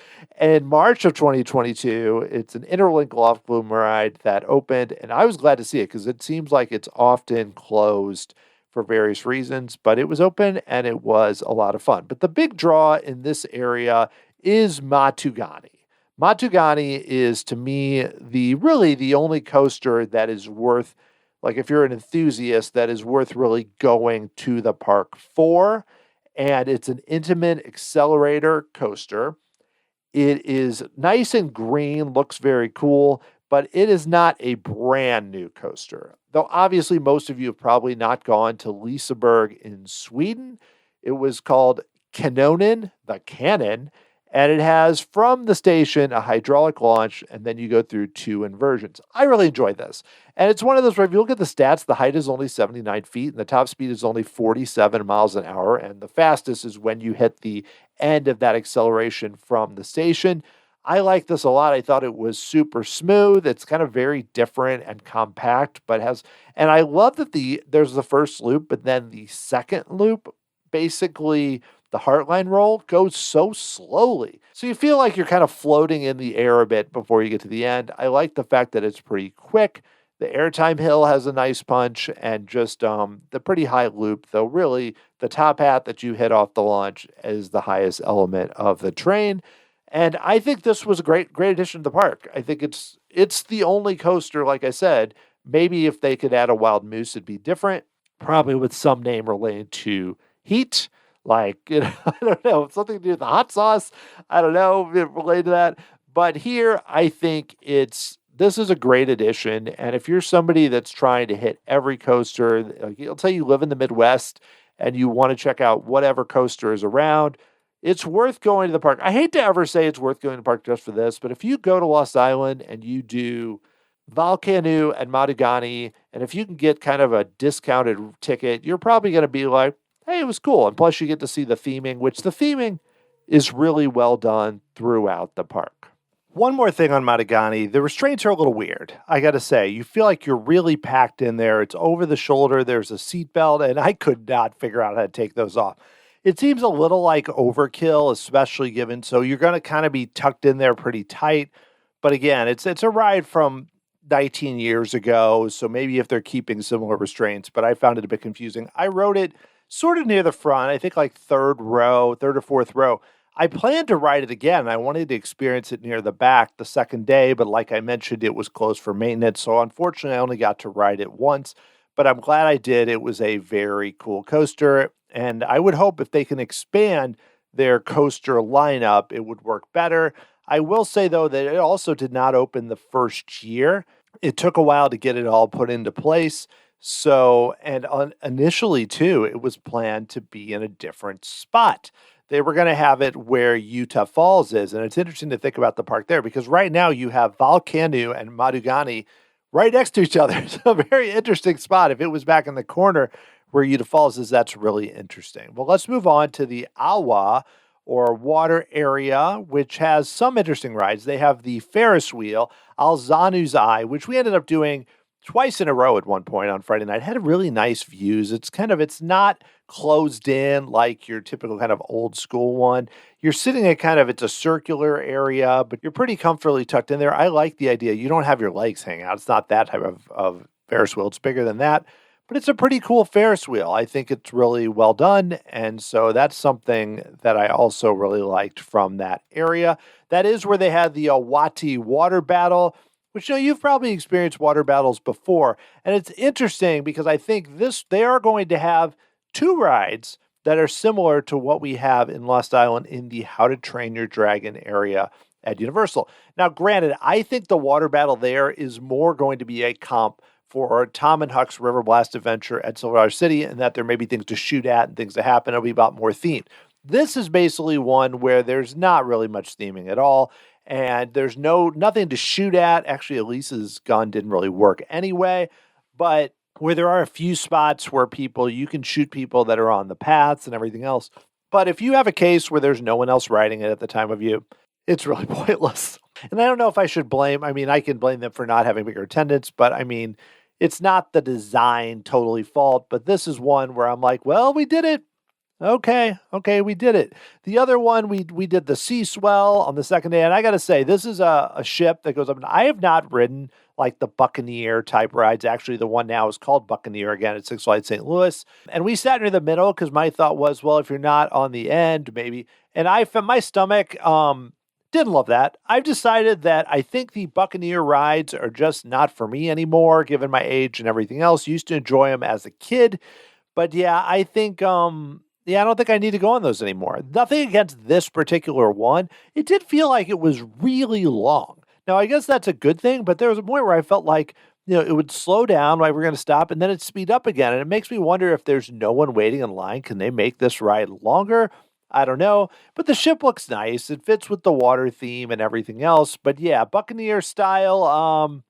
Speaker 1: in March of 2022. It's an interlink loft flume ride that opened, and I was glad to see it because it seems like it's often closed for various reasons, but it was open and it was a lot of fun. But the big draw in this area is Matugani. Matugani is, to me, really the only coaster that is worth, like if you're an enthusiast, that is worth really going to the park for. And it's an intimate accelerator coaster. It is nice and green, looks very cool, but it is not a brand new coaster. Though obviously most of you have probably not gone to Liseberg in Sweden. It was called Kanonen, the Cannon, and it has from the station a hydraulic launch, and then you go through 2 inversions. I really enjoyed this. And it's one of those where if you look at the stats, the height is only 79 feet, and the top speed is only 47 miles an hour, and the fastest is when you hit the end of that acceleration from the station. I like this a lot. I thought it was super smooth. It's kind of very different and compact, but and I love that there's the first loop, but then the second loop, basically the Heartline roll, goes so slowly. So you feel like you're kind of floating in the air a bit before you get to the end. I like the fact that it's pretty quick. The airtime hill has a nice punch, and just the pretty high loop, though really the top hat that you hit off the launch is the highest element of the train. And I think this was a great addition to the park. I think it's the only coaster, like I said. Maybe if they could add a wild moose, it'd be different. Probably with some name related to heat. Like, I don't know, something to do with the hot sauce. I don't know, related to that. But here, I think this is a great addition. And if you're somebody that's trying to hit every coaster, like, let's say you live in the Midwest and you want to check out whatever coaster is around, it's worth going to the park. I hate to ever say it's worth going to the park just for this, but if you go to Lost Island and you do Volkanu and Matugani, and if you can get kind of a discounted ticket, you're probably going to be like, hey, it was cool. And plus you get to see the theming, which the theming is really well done throughout the park. One more thing on Matugani, the restraints are a little weird. I got to say, you feel like you're really packed in there. It's over the shoulder. There's a seatbelt, and I could not figure out how to take those off. It seems a little like overkill, especially given, so you're going to kind of be tucked in there pretty tight. But again, it's a ride from 19 years ago, so maybe if they're keeping similar restraints, but I found it a bit confusing. I rode it sort of near the front, I think like third or fourth row. I planned to ride it again. I wanted to experience it near the back the second day, but like I mentioned, it was closed for maintenance. So unfortunately, I only got to ride it once, but I'm glad I did. It was a very cool coaster. And I would hope if they can expand their coaster lineup, it would work better. I will say, though, that it also did not open the first year. It took a while to get it all put into place. So, and initially, too, it was planned to be in a different spot. They were going to have it where Utah Falls is. And it's interesting to think about the park there because right now you have Volkanu and Matugani right next to each other. It's a very interesting spot. If it was back in the corner where Utah Falls is, that's really interesting. Well, let's move on to the Awa, or water area, which has some interesting rides. They have the Ferris wheel, Alzanu's Eye, which we ended up doing twice in a row at one point on Friday night. It had really nice views. It's not closed in like your typical kind of old school one. You're sitting at it's a circular area, but you're pretty comfortably tucked in there. I like the idea. You don't have your legs hang out. It's not that type of Ferris wheel. It's bigger than that, but it's a pretty cool Ferris wheel. I think it's really well done. And so that's something that I also really liked from that area. That is where they had the Awati water battle, which, you've probably experienced water battles before. And it's interesting because I think they are going to have two rides that are similar to what we have in Lost Island in the How to Train Your Dragon area at Universal. Now, granted, I think the water battle there is more going to be a comp for Tom and Huck's River Blast adventure at Silver City, and that there may be things to shoot at and things to happen. It'll be about more themed. This is basically one where there's not really much theming at all. And there's nothing to shoot at. Actually, Elise's gun didn't really work anyway. But where there are a few spots where you can shoot people that are on the paths and everything else. But if you have a case where there's no one else riding it at the time of you, it's really pointless. And I don't know if I should I can blame them for not having bigger attendance. But it's not the design totally fault, but this is one where I'm like, well, we did it. Okay, we did it. The other one, we did the Sea Swell on the second day, and I got to say, this is a ship that goes up, and I have not ridden like the Buccaneer type rides. Actually, the one now is called Buccaneer again at Six Flags St. Louis, and we sat near the middle because my thought was, well, if you're not on the end, maybe. And I found my stomach didn't love that. I've decided that I think the Buccaneer rides are just not for me anymore, given my age and everything else. Used to enjoy them as a kid, but yeah, I think I don't think I need to go on those anymore. Nothing against this particular one. It did feel like it was really long. Now, I guess that's a good thing, but there was a point where I felt like, it would slow down while we're going to stop, and then it'd speed up again. And it makes me wonder if there's no one waiting in line. Can they make this ride longer? I don't know. But the ship looks nice. It fits with the water theme and everything else. But yeah, Buccaneer style,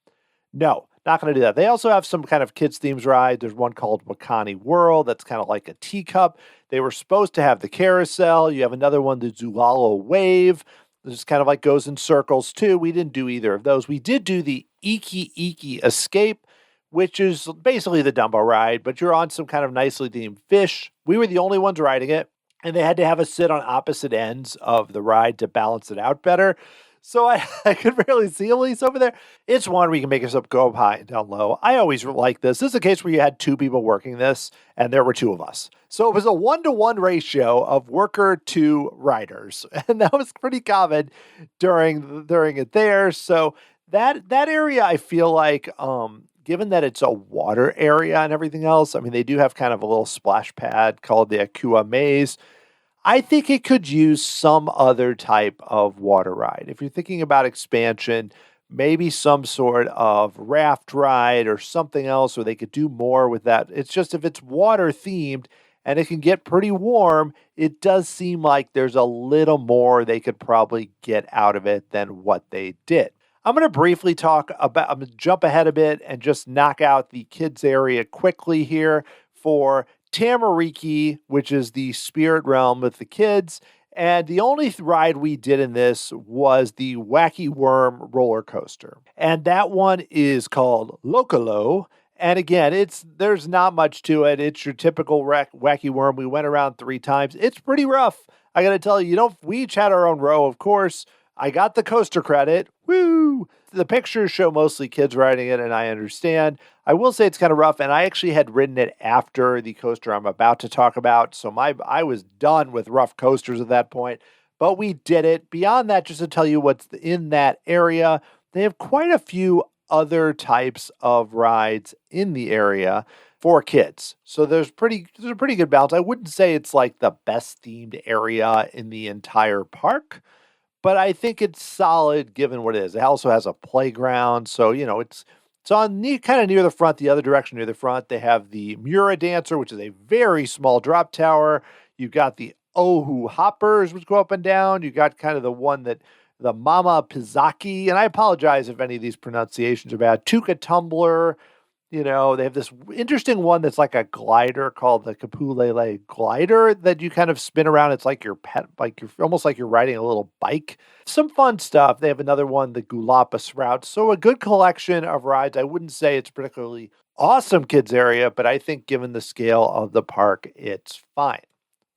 Speaker 1: no. Not going to do that. They also have some kind of kids' themes ride. There's one called Wakani World that's kind of like a teacup. They were supposed to have the carousel. You have another one, the Zulalo Wave. This kind of like goes in circles too. We didn't do either of those. We did do the Iki Iki Escape, which is basically the Dumbo ride, but you're on some kind of nicely themed fish. We were the only ones riding it, and they had to have us sit on opposite ends of the ride to balance it out better. So I could barely see Elise over there. It's one where you can make yourself go up high and down low. I always like this. This is a case where you had two people working this, and there were two of us. So it was a 1-to-1 ratio of worker to riders. And that was pretty common during it there. So that area, I feel like, given that it's a water area and everything else, I mean, they do have kind of a little splash pad called the Akua Maze. I think it could use some other type of water ride. If you're thinking about expansion, maybe some sort of raft ride or something else where they could do more with that. It's just if it's water themed and it can get pretty warm, it does seem like there's a little more they could probably get out of it than what they did. I'm going to briefly I'm going to jump ahead a bit and just knock out the kids area quickly here for Tamariki, which is the spirit realm with the kids. And the only ride we did in this was the Wacky Worm roller coaster. And that one is called Localo. And again, there's not much to it. It's your typical Wacky Worm. We went around 3 times. It's pretty rough. I got to tell you, we each had our own row, of course. I got the coaster credit. Woo! The pictures show mostly kids riding it, and I understand. I will say it's kind of rough, and I actually had ridden it after the coaster I'm about to talk about, so I was done with rough coasters at that point, but we did it. Beyond that, just to tell you what's in that area, they have quite a few other types of rides in the area for kids. So there's a pretty good balance. I wouldn't say it's like the best themed area in the entire park, but I think it's solid given what it is. It also has a playground, so it's on kind of near the front, the other direction near the front. They have the Mura Dancer, which is a very small drop tower. You've got the Ohu Hoppers, which go up and down. You got kind of the one that the Mama Pizaki, and I apologize if any of these pronunciations are bad. Tuca Tumbler. They have this interesting one that's like a glider called the Kapulele glider that you kind of spin around. It's like your pet, almost like you're riding a little bike. Some fun stuff. They have another one, the Gulapis route. So a good collection of rides. I wouldn't say it's particularly awesome kids area, but I think given the scale of the park, it's fine.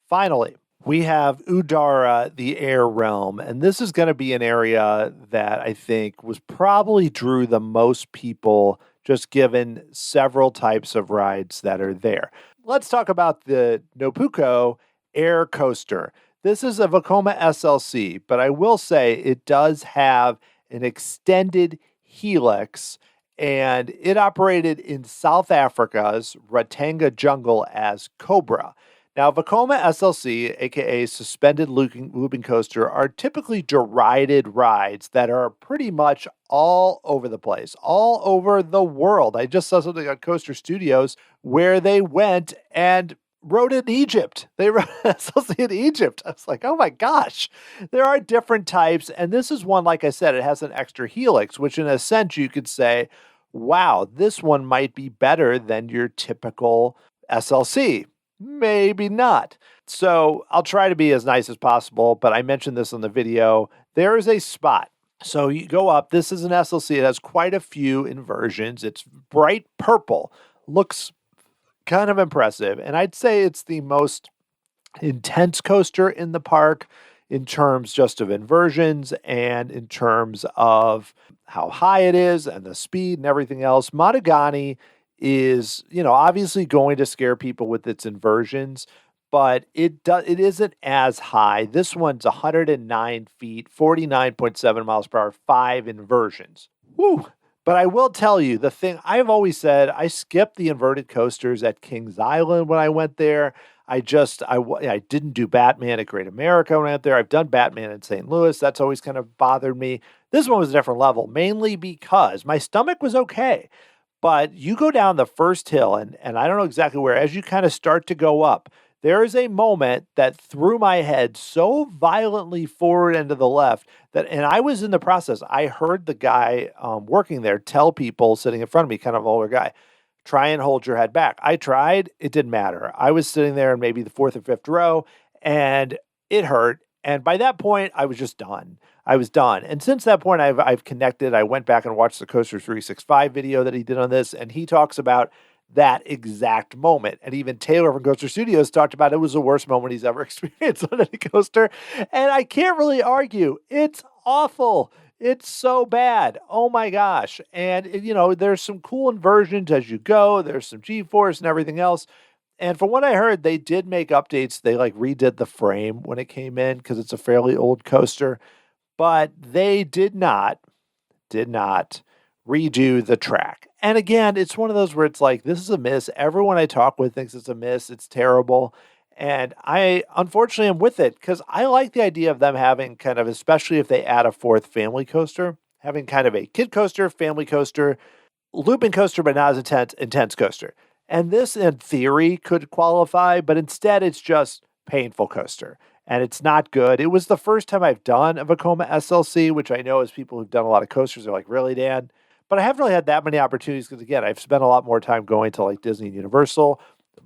Speaker 1: Finally, we have Udara, the air realm, and this is going to be an area that I think was probably drew the most people just given several types of rides that are there. Let's talk about the Nopuko Air Coaster. This is a Vekoma SLC, but I will say it does have an extended helix, and it operated in South Africa's Ratanga jungle as Cobra. Now, Vekoma SLC, aka suspended looping coaster, are typically derided rides that are pretty much all over the place, all over the world. I just saw something on Coaster Studios where they went and rode in Egypt. They rode SLC in Egypt. I was like, oh my gosh. There are different types, and this is one, like I said, it has an extra helix, which in a sense you could say, wow, this one might be better than your typical SLC. Maybe not. So I'll try to be as nice as possible, but I mentioned this in the video. There is a spot So you go up. This is an SLC. It has quite a few inversions. It's bright purple. Looks kind of impressive. And I'd say it's the most intense coaster in the park in terms just of inversions and in terms of how high it is and the speed and everything else. Matugani is, obviously going to scare people with its inversions, but it isn't as high. This one's 109 feet, 49.7 miles per hour, 5 inversions. Woo! But I will tell you the thing I've always said, I skipped the inverted coasters at Kings Island when I went there. I didn't do Batman at Great America when I went there. I've done Batman in St. Louis. That's always kind of bothered me. This one was a different level, mainly because my stomach was okay. But you go down the first hill, and I don't know exactly where, as you kind of start to go up, there is a moment that threw my head so violently forward and to the left and I was in the process. I heard the guy working there tell people sitting in front of me, kind of older guy, try and hold your head back. I tried. It didn't matter. I was sitting there in maybe the fourth or fifth row, and it hurt. And by that point, I was just done. I was done. And since that point, I've connected. I went back and watched the Coaster 365 video that he did on this, and he talks about that exact moment. And even Taylor from Coaster Studios talked about it was the worst moment he's ever experienced on any coaster. And I can't really argue. It's awful. It's so bad. Oh my gosh. And, there's some cool inversions as you go. There's some G-force and everything else. And from what I heard, they did make updates. They redid the frame when it came in because it's a fairly old coaster. But they did not redo the track. And again, it's one of those where it's like, this is a miss. Everyone I talk with thinks it's a miss. It's terrible. And I, unfortunately, am with it because I like the idea of them having kind of, especially if they add a fourth family coaster, having kind of a kid coaster, family coaster, looping coaster, but not as intense coaster. And this, in theory, could qualify, but instead it's just painful coaster. And it's not good. It was the first time I've done a Vekoma SLC, which I know as people who've done a lot of coasters are like, really, Dan? But I haven't really had that many opportunities because, again, I've spent a lot more time going to Disney and Universal.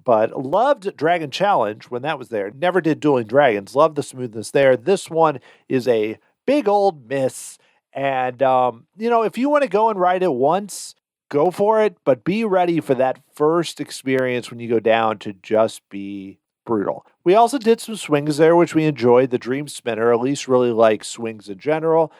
Speaker 1: But loved Dragon Challenge when that was there. Never did Dueling Dragons. Loved the smoothness there. This one is a big old miss. And, if you want to go and ride it once, go for it. But be ready for that first experience when you go down to just be brutal. We also did some swings there, which we enjoyed. The Dream Spinner, Elise really likes swings in general.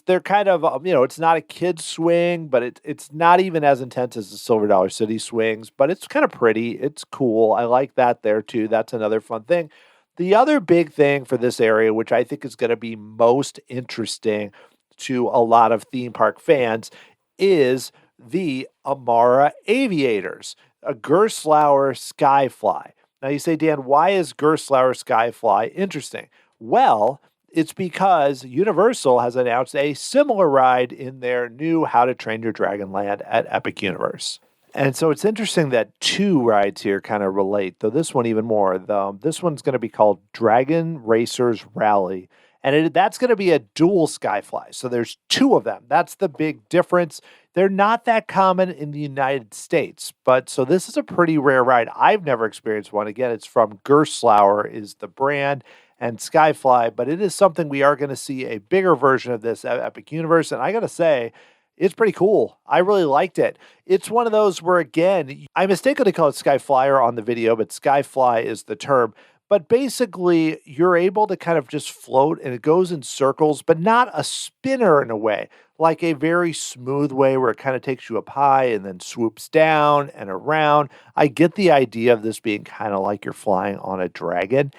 Speaker 1: They're kind of, it's not a kid's swing, but it's not even as intense as the Silver Dollar City swings, but it's kind of pretty. It's cool. I like that there too. That's another fun thing. The other big thing for this area, which I think is going to be most interesting to a lot of theme park fans, is the Amara Aviators, a Gerstlauer Skyfly. Now you say, Dan, why is Gerstlauer Skyfly interesting? Well, it's because Universal has announced a similar ride in their new How to Train Your Dragon Land at Epic Universe. And so it's interesting that two rides here kind of relate, though this one even more. This one's going to be called Dragon Racers Rally, and that's going to be a dual Skyfly. So there's two of them. That's the big difference. They're not that common in the United States, but so this is a pretty rare ride. I've never experienced one. Again, it's from Gerstlauer is the brand and Skyfly, but it is something we are going to see a bigger version of this at Epic Universe. And I got to say, it's pretty cool. I really liked it. It's one of those where, again, I mistakenly call it Skyflyer on the video, but Skyfly is the term. But basically, you're able to kind of just float, and it goes in circles, but not a spinner in a way, like a very smooth way where it kind of takes you up high and then swoops down and around. I get the idea of this being kind of like you're flying on a dragon.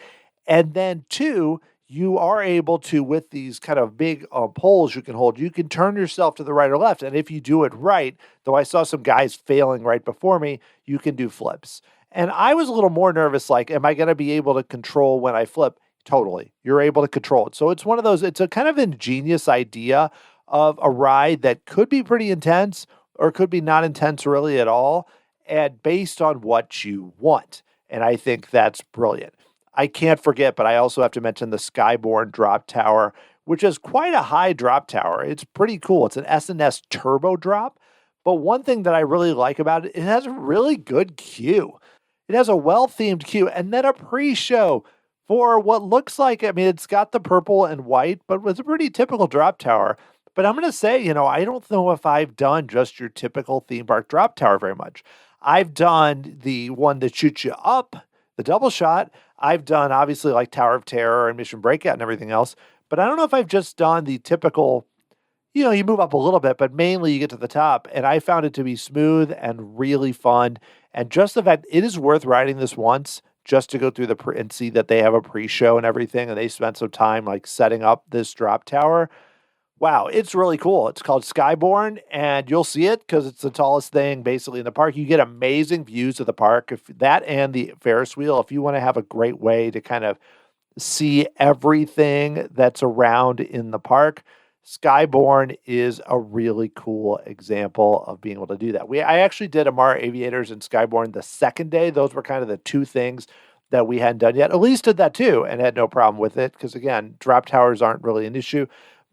Speaker 1: And then, two, you are able to, with these kind of big poles you can hold, you can turn yourself to the right or left. And if you do it right, though I saw some guys failing right before me, you can do flips. And I was a little more nervous, like, am I going to be able to control when I flip? Totally. You're able to control it. So it's one of those, it's a kind of ingenious idea of a ride that could be pretty intense or could be not intense really at all, and based on what you want. And I think that's brilliant. I can't forget, but I also have to mention the Skyborne drop tower, which is quite a high drop tower. It's pretty cool. It's an S&S turbo drop. But one thing that I really like about it, it has a really good queue. It has a well-themed queue and then a pre-show for what looks like, I mean, it's got the purple and white, but it's a pretty typical drop tower. But I'm going to say, I don't know if I've done just your typical theme park drop tower very much. I've done the one that shoots you up, the double shot. I've done obviously like Tower of Terror and Mission Breakout and everything else. But I don't know if I've just done the typical, you move up a little bit, but mainly you get to the top. And I found it to be smooth and really fun. And just the fact it is worth riding this once just to go through and see that they have a pre-show and everything. And they spent some time like setting up this drop tower. Wow, it's really cool. It's called Skyborne, and you'll see it because it's the tallest thing basically in the park. You get amazing views of the park. If that and the Ferris wheel, if you want to have a great way to kind of see everything that's around in the park, Skyborne is a really cool example of being able to do that. I actually did Amara Aviators and Skyborne the second day. Those were kind of the two things that we hadn't done yet. Elise did that too and had no problem with it because, again, drop towers aren't really an issue.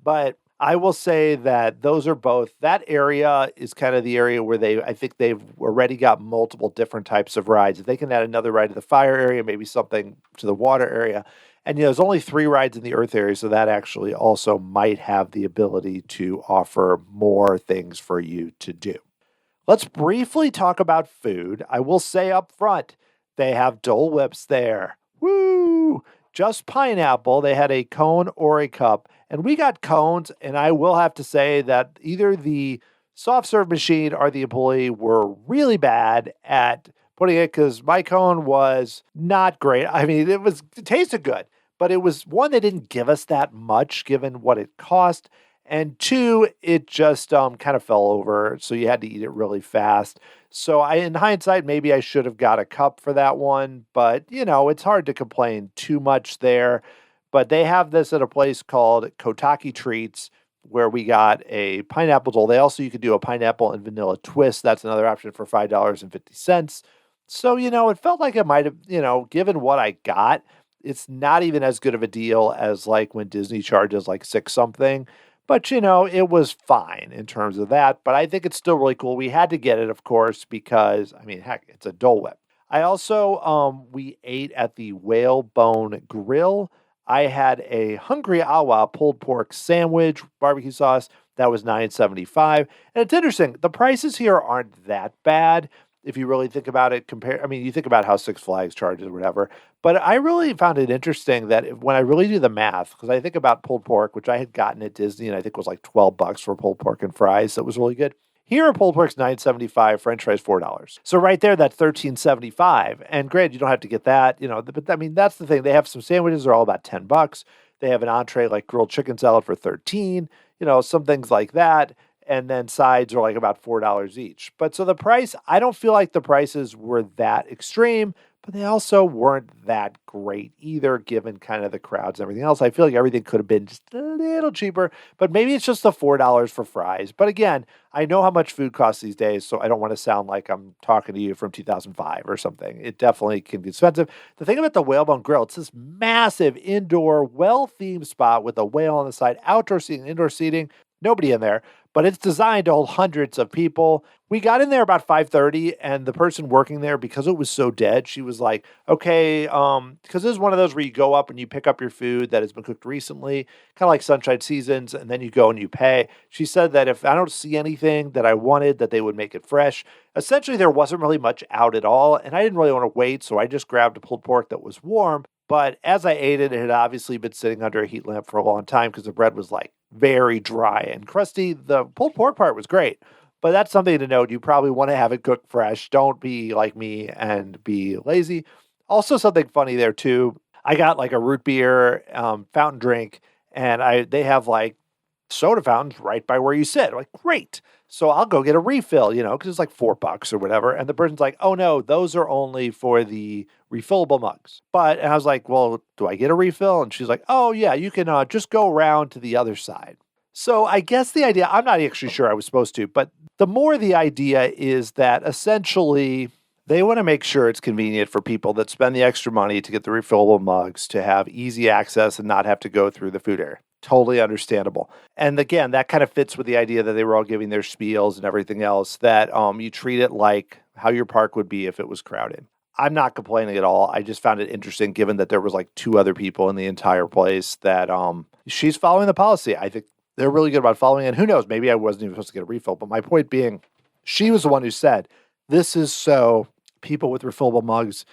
Speaker 1: But I will say that those are both, that area is kind of the area where I think they've already got multiple different types of rides. If they can add another ride to the fire area, maybe something to the water area. And, there's only 3 rides in the earth area, so that actually also might have the ability to offer more things for you to do. Let's briefly talk about food. I will say up front, they have Dole Whips there. Woo! Just pineapple. They had a cone or a cup. And we got cones, and I will have to say that either the soft serve machine or the employee were really bad at putting it because my cone was not great. I mean, it tasted good, but it was one, they didn't give us that much given what it cost. And 2, it just kind of fell over, so you had to eat it really fast. So in hindsight, maybe I should have got a cup for that one, but it's hard to complain too much there. But they have this at a place called Kotaki Treats where we got a pineapple dole. You could do a pineapple and vanilla twist. That's another option for $5.50. So, it felt like it might have, given what I got, it's not even as good of a deal as like when Disney charges like 6 something. But, it was fine in terms of that. But I think it's still really cool. We had to get it, of course, because, heck, it's a Dole Whip. I also, we ate at the Whalebone Grill. I had a Hungry Awa pulled pork sandwich, barbecue sauce. That was $9.75. And it's interesting. The prices here aren't that bad if you really think about it. You think about how Six Flags charges or whatever. But I really found it interesting that when I really do the math, because I think about pulled pork, which I had gotten at Disney, and I think was like $12 for pulled pork and fries. That was really good. Here, pulled pork's $9.75, French fries $4. So right there, that's $13.75. And granted, you don't have to get that, but that's the thing. They have some sandwiches that are all about $10. They have an entree like grilled chicken salad for $13, some things like that. And then sides are like about $4 each. But so the price, I don't feel like the prices were that extreme, but they also weren't that great either, given kind of the crowds and everything else. I feel like everything could have been just a little cheaper, but maybe it's just the $4 for fries. But again, I know how much food costs these days, so I don't want to sound like I'm talking to you from 2005 or something. It definitely can be expensive. The thing about the Whalebone Grill, it's this massive indoor, well-themed spot with a whale on the side, outdoor seating, indoor seating, nobody in there, but it's designed to hold hundreds of people. We got in there about 5:30, and the person working there, because it was so dead, she was like, okay, because this is one of those where you go up and you pick up your food that has been cooked recently, kind of like Sunshine Seasons, and then you go and you pay. She said that if I don't see anything that I wanted, that they would make it fresh. Essentially, there wasn't really much out at all, and I didn't really want to wait, so I just grabbed a pulled pork that was warm. But as I ate it, it had obviously been sitting under a heat lamp for a long time because the bread was like very dry and crusty. The pulled pork part was great, but that's something to note. You probably want to have it cooked fresh. Don't be like me and be lazy. Also, something funny there too. I got like a root beer fountain drink, and they have like soda fountains right by where you sit. I'm like, great. So I'll go get a refill, because it's like $4 or whatever. And the person's like, oh no, those are only for the refillable mugs. And I was like, well, do I get a refill? And she's like, oh yeah, you can just go around to the other side. So I guess the idea, I'm not actually sure I was supposed to, but the idea is that essentially they want to make sure it's convenient for people that spend the extra money to get the refillable mugs to have easy access and not have to go through the food area. Totally understandable. And again, that kind of fits with the idea that they were all giving their spiels and everything else, that you treat it like how your park would be if it was crowded. I'm not complaining at all. I just found it interesting given that there was like 2 other people in the entire place that she's following the policy. I think They're really good about following. And who knows, maybe I wasn't even supposed to get a refill. But my point being, she was the one who said, this is so people with refillable mugs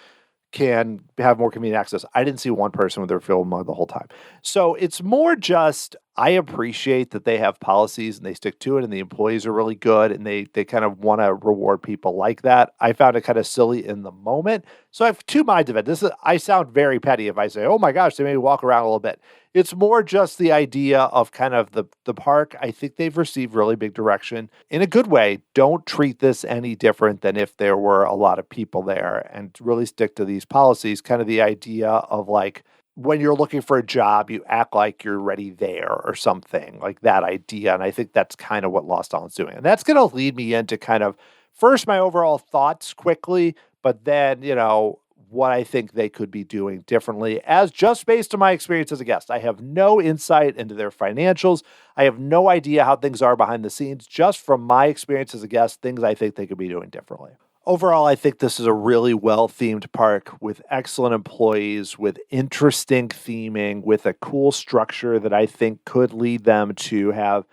Speaker 1: can have more convenient access. I didn't see one person with a refillable mug the whole time. So it's more just, I appreciate that they have policies and they stick to it and the employees are really good and they kind of want to reward people like that. I found it kind of silly in the moment. So I have two minds of it. I sound very petty if I say, oh my gosh, they made me walk around a little bit. It's more just the idea of kind of the park. I think they've received really big direction in a good way. Don't treat this any different than if there were a lot of people there and really stick to these policies. Kind of the idea of like, when you're looking for a job, you act like you're already there or something, like that idea. And I think that's kind of what Lost Island's doing. And that's going to lead me into kind of first my overall thoughts quickly, but then, what I think they could be doing differently as just based on my experience as a guest. I have no insight into their financials. I have no idea how things are behind the scenes. Just from my experience as a guest, things I think they could be doing differently. Overall, I think this is a really well-themed park with excellent employees, with interesting theming, with a cool structure that I think could lead them to have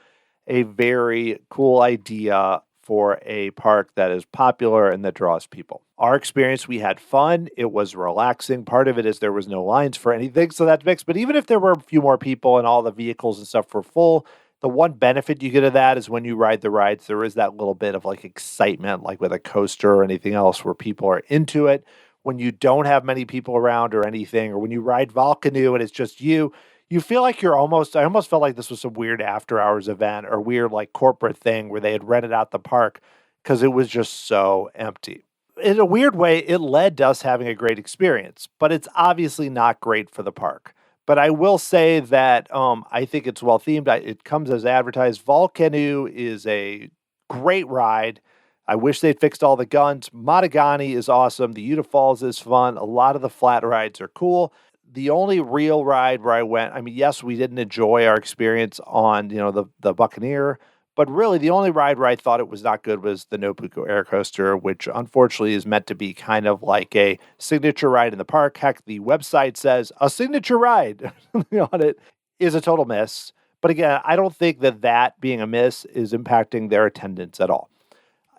Speaker 1: a very cool idea for a park that is popular and that draws people. Our experience, we had fun. It was relaxing. Part of it is there was no lines for anything, so that's mixed. But even if there were a few more people and all the vehicles and stuff were full, the one benefit you get of that is when you ride the rides, there is that little bit of like excitement, like with a coaster or anything else where people are into it. When you don't have many people around or anything, or when you ride Volkanu and it's just you feel like I almost felt like this was some weird after hours event or weird like corporate thing where they had rented out the park because it was just so empty. In a weird way, it led to us having a great experience, but it's obviously not great for the park. But I will say that I think it's well themed. It comes as advertised. Volkanu is a great ride. I wish they'd fixed all the guns. Matugani is awesome. The Utah Falls is fun. A lot of the flat rides are cool. The only real ride where I went, yes, we didn't enjoy our experience on, the Buccaneer, but really the only ride where I thought it was not good was the Nopuku air coaster, which unfortunately is meant to be kind of like a signature ride in the park. Heck, the website says a signature ride on it is a total miss. But again, I don't think that being a miss is impacting their attendance at all.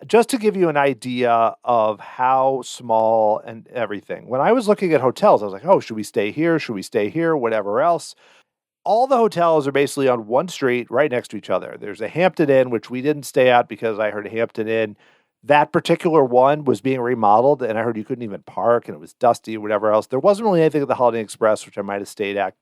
Speaker 1: Just to give you an idea of how small and everything, when I was looking at hotels, I was like, oh, should we stay here? Should we stay here? Whatever else. All the hotels are basically on one street right next to each other. There's a Hampton Inn, which we didn't stay at because I heard Hampton Inn, that particular one was being remodeled, and I heard you couldn't even park, and it was dusty or whatever else. There wasn't really anything at the Holiday Inn Express, which I might have stayed at.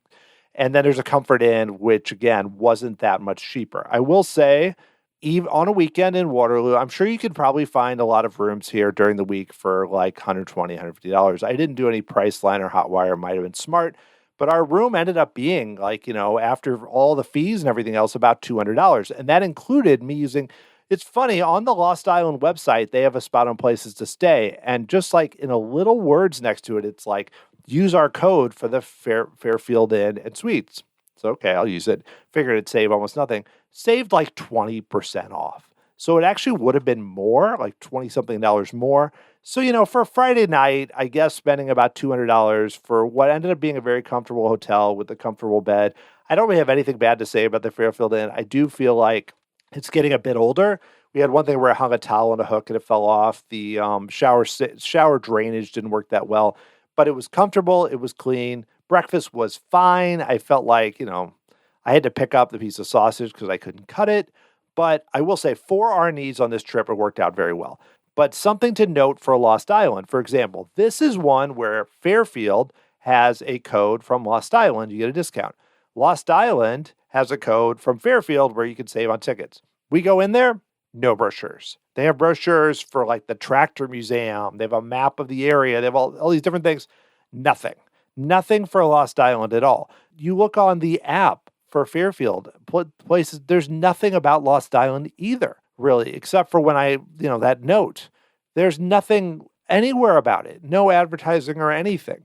Speaker 1: And then there's a Comfort Inn, which, again, wasn't that much cheaper. I will say, even on a weekend in Waterloo, I'm sure you could probably find a lot of rooms here during the week for like $120, $150. I didn't do any Priceline or Hotwire. Might have been smart. But our room ended up being like, after all the fees and everything else, about $200. And that included me using, it's funny, on the Lost Island website, they have a spot on places to stay. And just like in a little words next to it, it's like, use our code for the Fairfield Inn and Suites. So, okay, I'll use it. Figured it'd save almost nothing. Saved like 20% off. So it actually would have been more, like $20-something more. So, for a Friday night, I guess spending about $200 for what ended up being a very comfortable hotel with a comfortable bed. I don't really have anything bad to say about the Fairfield Inn. I do feel like it's getting a bit older. We had one thing where I hung a towel on a hook and it fell off. The shower drainage didn't work that well, but it was comfortable. It was clean. Breakfast was fine. I felt like, I had to pick up the piece of sausage because I couldn't cut it. But I will say for our needs on this trip, it worked out very well. But something to note for Lost Island, for example, this is one where Fairfield has a code from Lost Island. You get a discount. Lost Island has a code from Fairfield where you can save on tickets. We go in there, no brochures. They have brochures for like the Tractor Museum. They have a map of the area. They have all these different things. Nothing for Lost Island at all. You look on the app for Fairfield places, there's nothing about Lost Island either, really, except for when that note. There's nothing anywhere about it. No advertising or anything.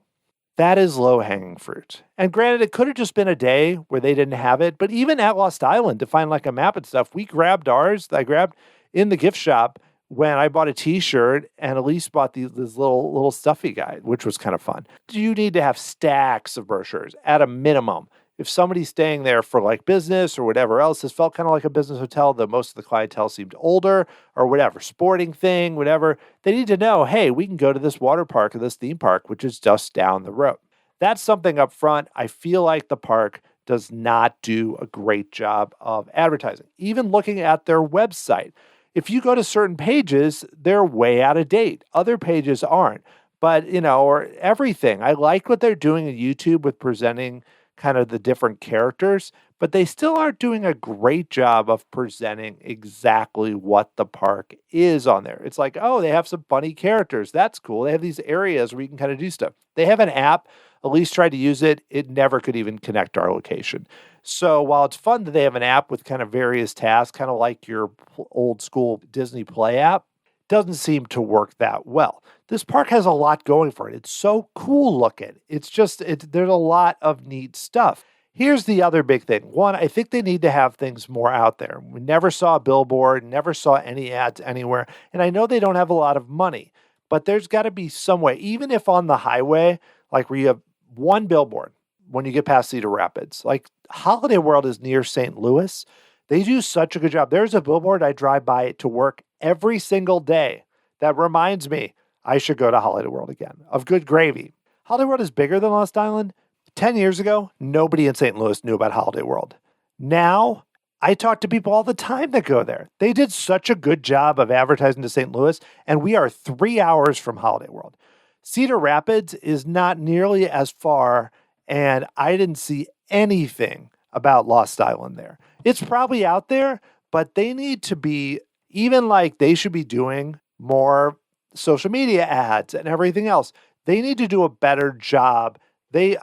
Speaker 1: That is low-hanging fruit. And granted, it could have just been a day where they didn't have it, but even at Lost Island, to find like a map and stuff, we grabbed ours. I grabbed in the gift shop when I bought a t-shirt, and Elise bought this little stuffy guide, which was kind of fun. You need to have stacks of brochures at a minimum. if somebody's staying there for like business or whatever else, this felt kind of like a business hotel, though most of the clientele seemed older or whatever, sporting thing, whatever. They need to know, hey, we can go to this water park or this theme park, which is just down the road. That's something up front. I feel like the park does not do a great job of advertising. Even looking at their website, if you go to certain pages, they're way out of date. Other pages aren't. But, or everything. I like what they're doing on YouTube with presenting kind of the different characters, but they still aren't doing a great job of presenting exactly what the park is on there. It's like, oh, they have some funny characters. That's cool. They have these areas where you can kind of do stuff. They have an app. Elise tried to use it. It never could even connect to our location. So while it's fun that they have an app with kind of various tasks, kind of like your old school Disney Play app, doesn't seem to work that well. This park has a lot going for it. It's so cool looking. There's a lot of neat stuff. Here's the other big thing. One, I think they need to have things more out there. We never saw a billboard, never saw any ads anywhere. And I know they don't have a lot of money, but there's got to be some way, even if on the highway, like where you have one billboard when you get past Cedar Rapids, like Holiday World is near St. Louis. They do such a good job. There's a billboard I drive by to work every single day that reminds me I should go to Holiday World again, of good gravy. Holiday World is bigger than Lost Island. 10 years ago, nobody in St. Louis knew about Holiday World. Now, I talk to people all the time that go there. They did such a good job of advertising to St. Louis, and we are 3 hours from Holiday World. Cedar Rapids is not nearly as far, and I didn't see anything about Lost Island there. It's probably out there, but they need to be, even like they should be doing more social media ads and everything else. They need to do a better job. They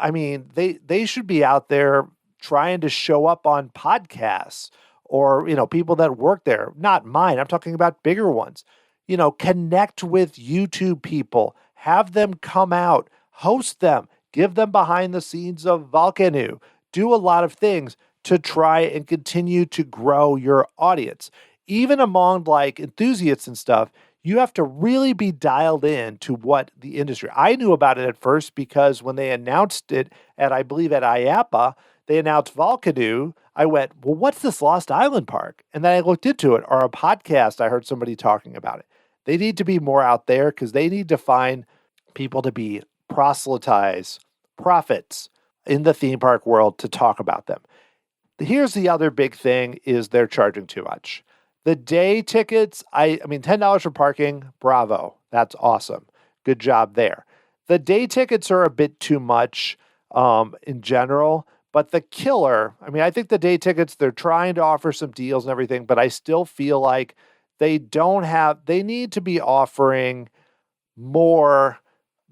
Speaker 1: should be out there trying to show up on podcasts or, people that work there. Not mine. I'm talking about bigger ones. Connect with YouTube people, have them come out, host them, give them behind the scenes of Volkanu, do a lot of things to try and continue to grow your audience. Even among like enthusiasts and stuff, you have to really be dialed in to what the industry. I knew about it at first because when they announced it I believe at IAPA, they announced Volkanu. I went, well, what's this Lost Island Park? And then I looked into it, or a podcast, I heard somebody talking about it. They need to be more out there because they need to find people to be prophets in the theme park world to talk about them. Here's the other big thing is they're charging too much. The day tickets, I mean, $10 for parking, bravo. That's awesome. Good job there. The day tickets are a bit too much in general, but the killer, I think the day tickets, they're trying to offer some deals and everything, but I still feel like they need to be offering more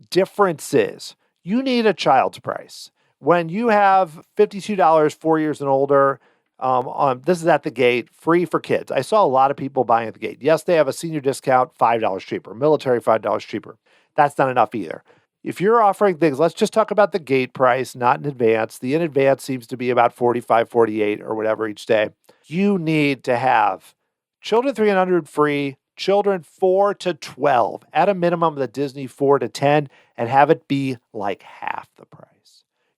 Speaker 1: differences. You need a child's price. When you have $52, 4 years and older, this is at the gate, free for kids. I saw a lot of people buying at the gate. Yes, they have a senior discount, $5 cheaper, military $5 cheaper. That's not enough either. If you're offering things, let's just talk about the gate price, not in advance. The in advance seems to be about $45, $48 or whatever each day. You need to have children 3 and under free, children 4 to 12, at a minimum the Disney 4 to 10, and have it be like half the price.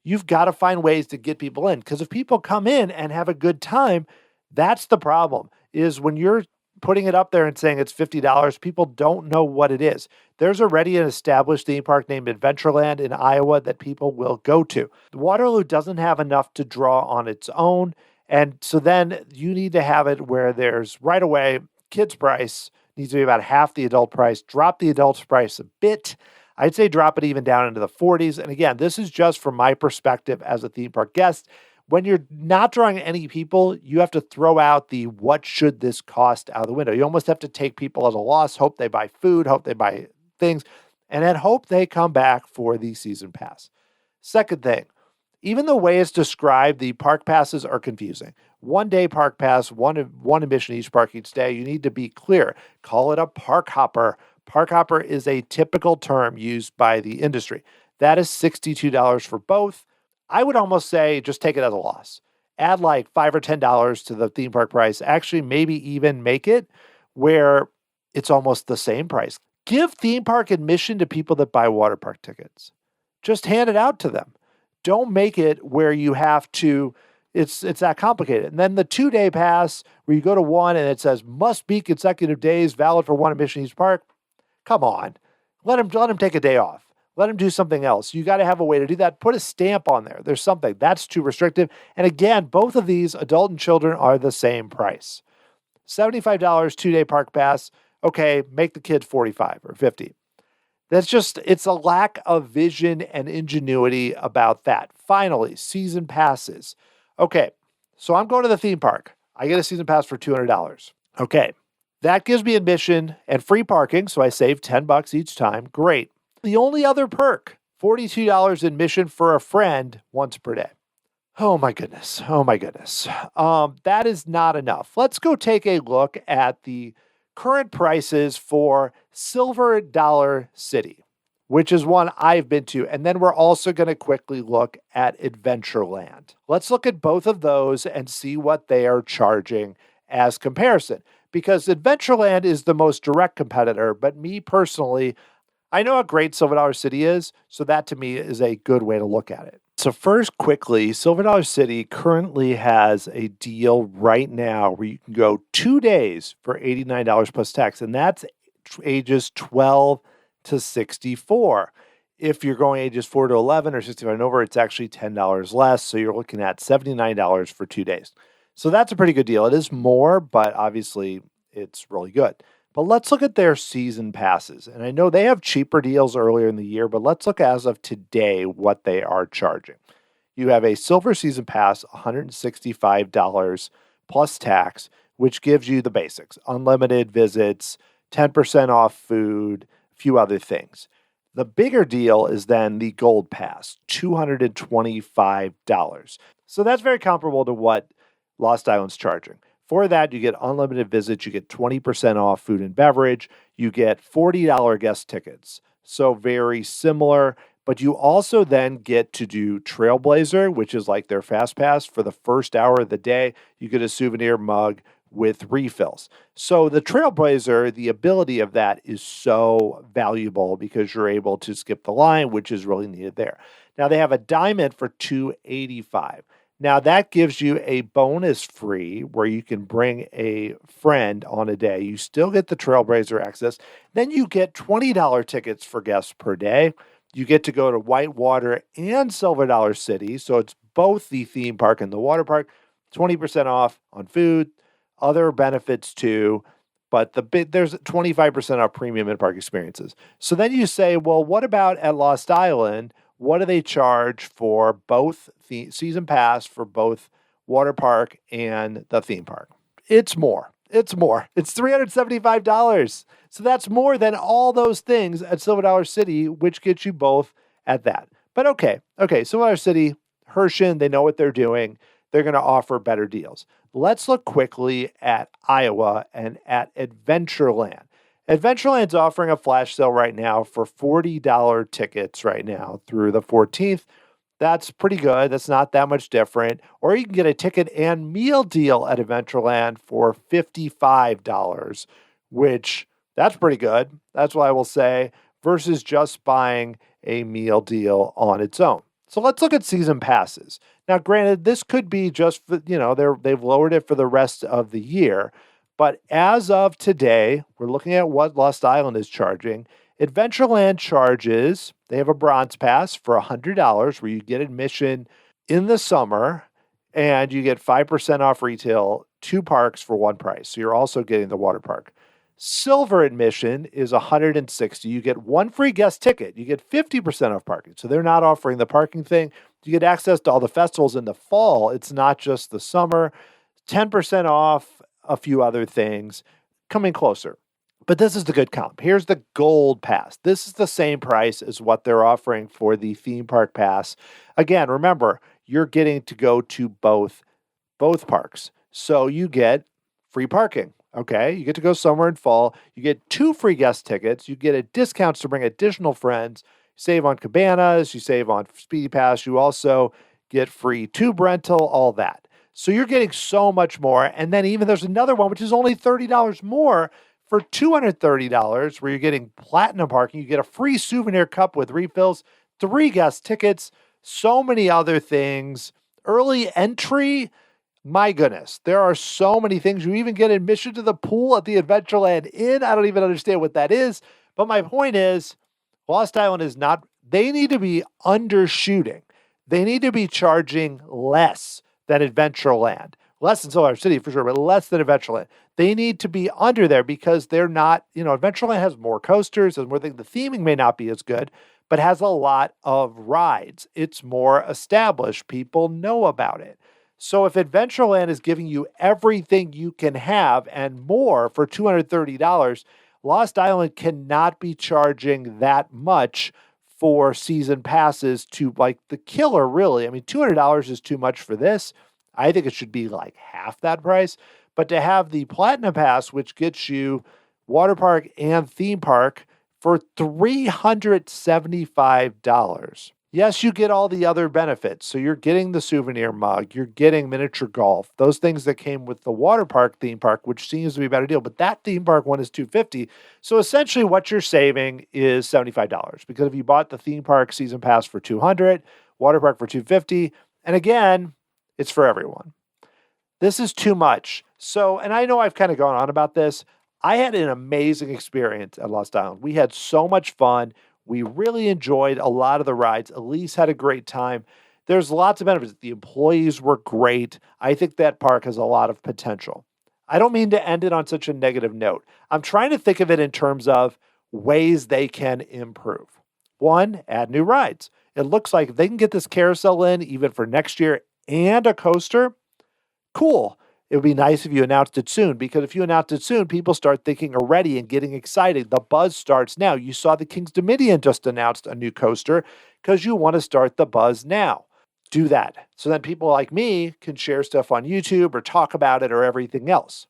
Speaker 1: You've got to find ways to get people in, because if people come in and have a good time, that's the problem, is when you're putting it up there and saying it's $50, people don't know what it is. There's already an established theme park named Adventureland in Iowa that people will go to. Waterloo doesn't have enough to draw on its own, and so then you need to have it where there's right away, kids' price needs to be about half the adult price. Drop the adult price a bit. I'd say drop it even down into the 40s. And again, this is just from my perspective as a theme park guest. When you're not drawing any people, you have to throw out the what should this cost out of the window. You almost have to take people at a loss, hope they buy food, hope they buy things, and then hope they come back for the season pass. Second thing, even the way it's described, the park passes are confusing. 1 day park pass, one admission each park each day. You need to be clear. Call it a park hopper. Park hopper is a typical term used by the industry. That is $62 for both. I would almost say just take it as a loss. Add like $5 or $10 to the theme park price. Actually, maybe even make it where it's almost the same price. Give theme park admission to people that buy water park tickets. Just hand it out to them. Don't make it where you have to, it's that complicated. And then the 2-day pass where you go to one and it says must be consecutive days valid for one admission each park. Come on. Let him take a day off. Let him do something else. You got to have a way to do that. Put a stamp on there. There's something. That's too restrictive. And again, both of these, adult and children, are the same price. $75 2-day park pass. Okay, make the kids 45 or 50. It's a lack of vision and ingenuity about that. Finally, season passes. Okay, so I'm going to the theme park. I get a season pass for $200. Okay, that gives me admission and free parking, so I save $10 each time. Great. The only other perk, $42 admission for a friend once per day. Oh my goodness. That is not enough. Let's go take a look at the current prices for Silver Dollar City, which is one I've been to. And then we're also going to quickly look at Adventureland. Let's look at both of those and see what they are charging as comparison. Because Adventureland is the most direct competitor, but me personally, I know how great Silver Dollar City is, so that to me is a good way to look at it. So first, quickly, Silver Dollar City currently has a deal right now where you can go 2 days for $89 plus tax, and that's ages 12 to 64. If you're going ages 4 to 11 or 65 and over, it's actually $10 less, so you're looking at $79 for 2 days. So that's a pretty good deal. It is more, but obviously it's really good. But let's look at their season passes. And I know they have cheaper deals earlier in the year, but let's look as of today what they are charging. You have a silver season pass, $165 plus tax, which gives you the basics, unlimited visits, 10% off food, a few other things. The bigger deal is then the gold pass, $225. So that's very comparable to what Lost Island's charging. For that, you get unlimited visits, you get 20% off food and beverage, you get $40 guest tickets. So very similar, but you also then get to do Trailblazer, which is like their fast pass for the first hour of the day. You get a souvenir mug with refills. So the Trailblazer, the ability of that is so valuable because you're able to skip the line, which is really needed there. Now they have a diamond for $285. Now, that gives you a bonus free where you can bring a friend on a day. You still get the Trailblazer access. Then you get $20 tickets for guests per day. You get to go to Whitewater and Silver Dollar City. So it's both the theme park and the water park. 20% off on food, other benefits too. But there's 25% off premium in-park experiences. So then you say, well, what about at Lost Island? What do they charge for both the season pass for both water park and the theme park? It's more. It's $375. So that's more than all those things at Silver Dollar City, which gets you both at that. But okay. Silver Dollar City, Herschend, they know what they're doing. They're going to offer better deals. Let's look quickly at Iowa and at Adventureland. Adventureland's offering a flash sale right now for $40 tickets right now through the 14th. That's pretty good. That's not that much different. Or you can get a ticket and meal deal at Adventureland for $55, which that's pretty good. That's what I will say, versus just buying a meal deal on its own. So let's look at season passes. Now, granted, this could be just, they've lowered it for the rest of the year. But as of today, we're looking at what Lost Island is charging. Adventureland charges, they have a bronze pass for $100 where you get admission in the summer and you get 5% off retail, 2 parks for one price. So you're also getting the water park. Silver admission is $160. You get 1 free guest ticket. You get 50% off parking. So they're not offering the parking thing. You get access to all the festivals in the fall. It's not just the summer. 10% off, a few other things coming closer. But this is the good comp. Here's the gold pass. This is the same price as what they're offering for the theme park pass. Again, remember, you're getting to go to both parks. So you get free parking. Okay, you get to go somewhere in fall. You get 2 free guest tickets. You get a discounts to bring additional friends. You save on cabanas. You save on Speedy Pass. You also get free tube rental, all that. So you're getting so much more. And then even there's another one, which is only $30 more for $230, where you're getting platinum parking. You get a free souvenir cup with refills, 3 guest tickets. So many other things. Early entry, my goodness, there are so many things. You even get admission to the pool at the Adventureland Inn. I don't even understand what that is. But my point is, Lost Island is not, they need to be undershooting. They need to be charging less than Adventureland. Less than Solar City for sure, but less than Adventureland. They need to be under there because they're not, Adventureland has more coasters and more things. The theming may not be as good, but has a lot of rides. It's more established. People know about it. So if Adventureland is giving you everything you can have and more for $230, Lost Island cannot be charging that much for season passes to like the killer, really. I mean, $200 is too much for this. I think it should be like half that price. But to have the Platinum Pass, which gets you water park and theme park for $375. Yes, you get all the other benefits. So you're getting the souvenir mug, you're getting miniature golf, those things that came with the water park theme park, which seems to be a better deal. But that theme park one is $250. So essentially what you're saving is $75 because if you bought the theme park season pass for $200, water park for $250, and again, it's for everyone. This is too much. So, and I know I've kind of gone on about this. I had an amazing experience at Lost Island. We had so much fun. We really enjoyed a lot of the rides. Elise had a great time. There's lots of benefits. The employees were great. I think that park has a lot of potential. I don't mean to end it on such a negative note. I'm trying to think of it in terms of ways they can improve. One, add new rides. It looks like if they can get this carousel in even for next year and a coaster, cool. It would be nice if you announced it soon because if you announce it soon, people start thinking already and getting excited. The buzz starts now. You saw the King's Dominion just announced a new coaster because you want to start the buzz now. Do that. So then people like me can share stuff on YouTube or talk about it or everything else.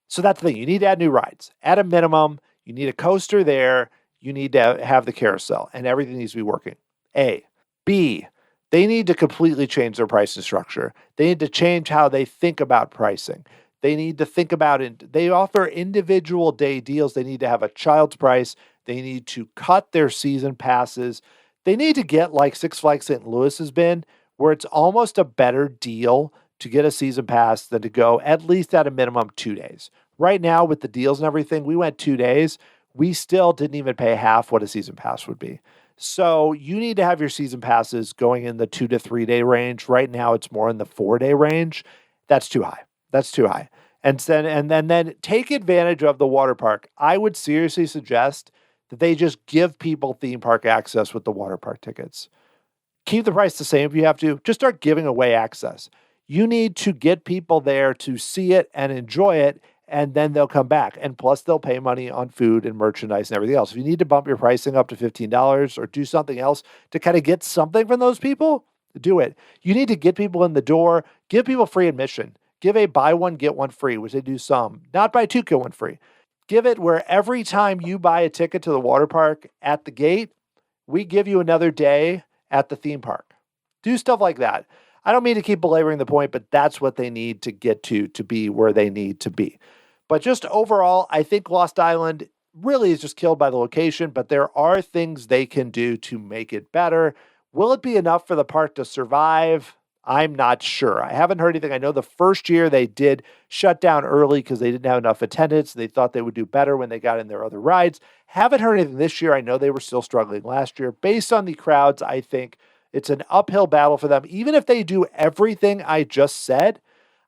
Speaker 1: So that's the thing. You need to add new rides. At a minimum, you need a coaster there. You need to have the carousel and everything needs to be working. A. B. They need to completely change their pricing structure. They need to change how they think about pricing. They need to think about it. They offer individual day deals. They need to have a child's price. They need to cut their season passes. They need to get like Six Flags St. Louis has been, where it's almost a better deal to get a season pass than to go at least at a minimum 2 days. Right now with the deals and everything, we went 2 days. We still didn't even pay half what a season pass would be. So you need to have your season passes going in the 2 to 3 day range. Right now it's more in the 4 day range. That's too high. That's too high. And then take advantage of the water park. I would seriously suggest that they just give people theme park access with the water park tickets. Keep the price the same if you have to. Just start giving away access. You need to get people there to see it and enjoy it, and then they'll come back. And plus, they'll pay money on food and merchandise and everything else. If you need to bump your pricing up to $15 or do something else to kind of get something from those people, do it. You need to get people in the door, give people free admission. Give a buy one, get one free, which they do some. Not buy two, get one free. Give it where every time you buy a ticket to the water park at the gate, we give you another day at the theme park. Do stuff like that. I don't mean to keep belaboring the point, but that's what they need to get to be where they need to be. But just overall, I think Lost Island really is just killed by the location, but there are things they can do to make it better. Will it be enough for the park to survive? I'm not sure. I haven't heard anything. I know the first year they did shut down early because they didn't have enough attendance. They thought they would do better when they got in their other rides. Haven't heard anything this year. I know they were still struggling last year. Based on the crowds, I think it's an uphill battle for them. Even if they do everything I just said,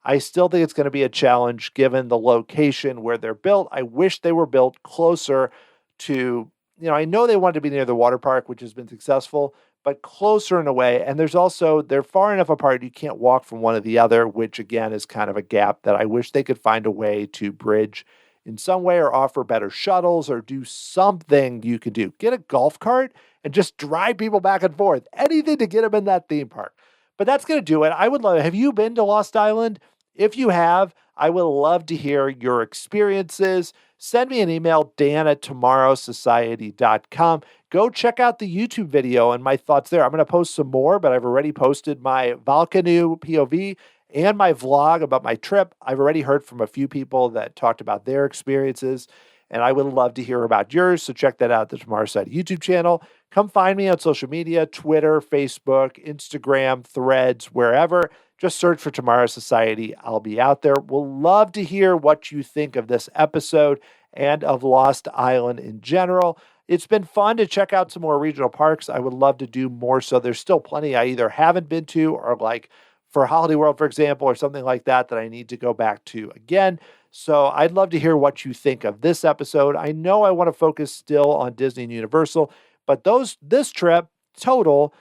Speaker 1: I still think it's going to be a challenge given the location where they're built. I wish they were built closer to, I know they wanted to be near the water park, which has been successful, but closer in a way. And there's also, they're far enough apart, you can't walk from one to the other, which again is kind of a gap that I wish they could find a way to bridge in some way or offer better shuttles or do something you could do. Get a golf cart and just drive people back and forth. Anything to get them in that theme park. But that's going to do it. I would love it. Have you been to Lost Island? If you have, I would love to hear your experiences. Send me an email, dan@tomorrowsociety.com. Go check out the YouTube video and my thoughts there. I'm going to post some more, but I've already posted my Volkanu POV and my vlog about my trip. I've already heard from a few people that talked about their experiences, and I would love to hear about yours. So check that out, the Tomorrow Society YouTube channel. Come find me on social media, Twitter, Facebook, Instagram, Threads, wherever. Just search for Tomorrow Society. I'll be out there. We'll love to hear what you think of this episode and of Lost Island in general. It's been fun to check out some more regional parks. I would love to do more, so there's still plenty I either haven't been to or like for Holiday World, for example, or something like that I need to go back to again. So I'd love to hear what you think of this episode. I know I want to focus still on Disney and Universal, but this trip total,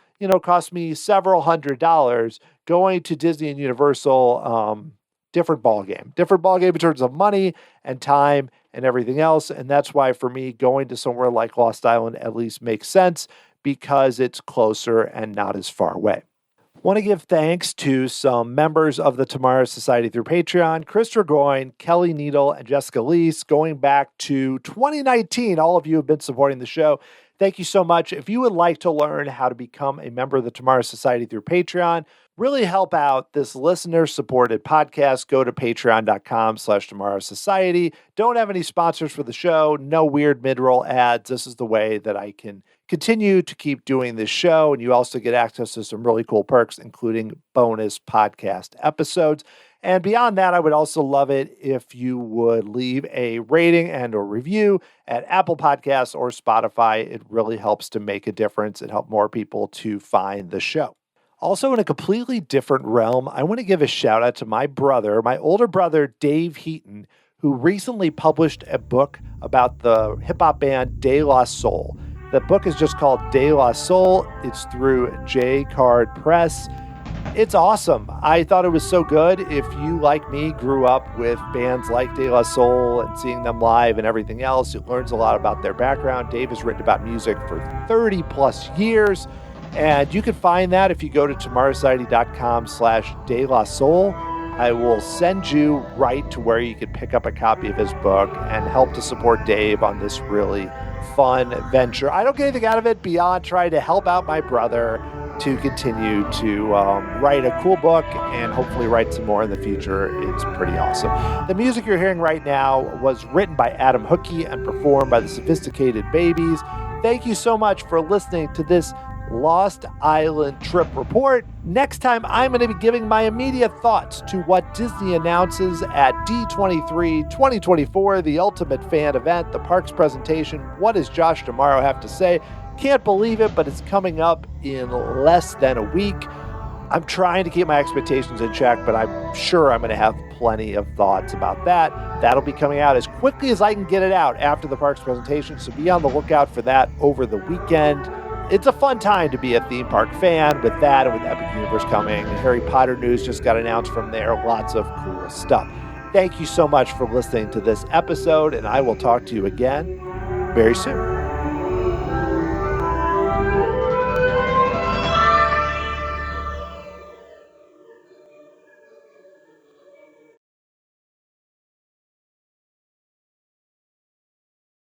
Speaker 1: cost me several $100s. Going to Disney and Universal, different ballgame in terms of money and time and everything else. And that's why for me, going to somewhere like Lost Island at least makes sense because it's closer and not as far away. Want to give thanks to some members of the Tomorrow Society through Patreon: Chris Dragoin, Kelly Needle, and Jessica Leese, going back to 2019. All of you have been supporting the show. Thank you so much. If you would like to learn how to become a member of the Tomorrow Society through Patreon, really help out this listener-supported podcast, go to patreon.com/Tomorrow Society. Don't have any sponsors for the show, no weird mid-roll ads. This is the way that I can continue to keep doing this show, and you also get access to some really cool perks, including bonus podcast episodes. And beyond that, I would also love it if you would leave a rating and or review at Apple Podcasts or Spotify. It really helps to make a difference and help more people to find the show. Also, in a completely different realm, I want to give a shout out to my older brother, Dave Heaton, who recently published a book about the hip hop band De La Soul. The book is just called De La Soul. It's through J Card Press. It's awesome. I thought it was so good. If you, like me, grew up with bands like De La Soul and seeing them live and everything else, it learns a lot about their background. Dave has written about music for 30 plus years. And you can find that if you go to tomorrowsociety.com/De La Soul. I will send you right to where you can pick up a copy of his book and help to support Dave on this really fun venture. I don't get anything out of it beyond trying to help out my brother to continue to write a cool book and hopefully write some more in the future. It's pretty awesome. The music you're hearing right now was written by Adam Hookey and performed by the Sophisticated Babies. Thank you so much for listening to this Lost Island trip report. Next time, I'm going to be giving my immediate thoughts to what Disney announces at D23 2024, the Ultimate Fan Event, the parks presentation. What does Josh D'Amaro have to say? Can't believe it, but it's coming up in less than a week. I'm trying to keep my expectations in check, but I'm sure I'm going to have plenty of thoughts about that. That'll be coming out as quickly as I can get it out after the parks presentation, so be on the lookout for that over the weekend. It's a fun time to be a theme park fan with that and with Epic Universe coming. Harry Potter news just got announced from there. Lots of cool stuff. Thank you so much for listening to this episode, and I will talk to you again very soon.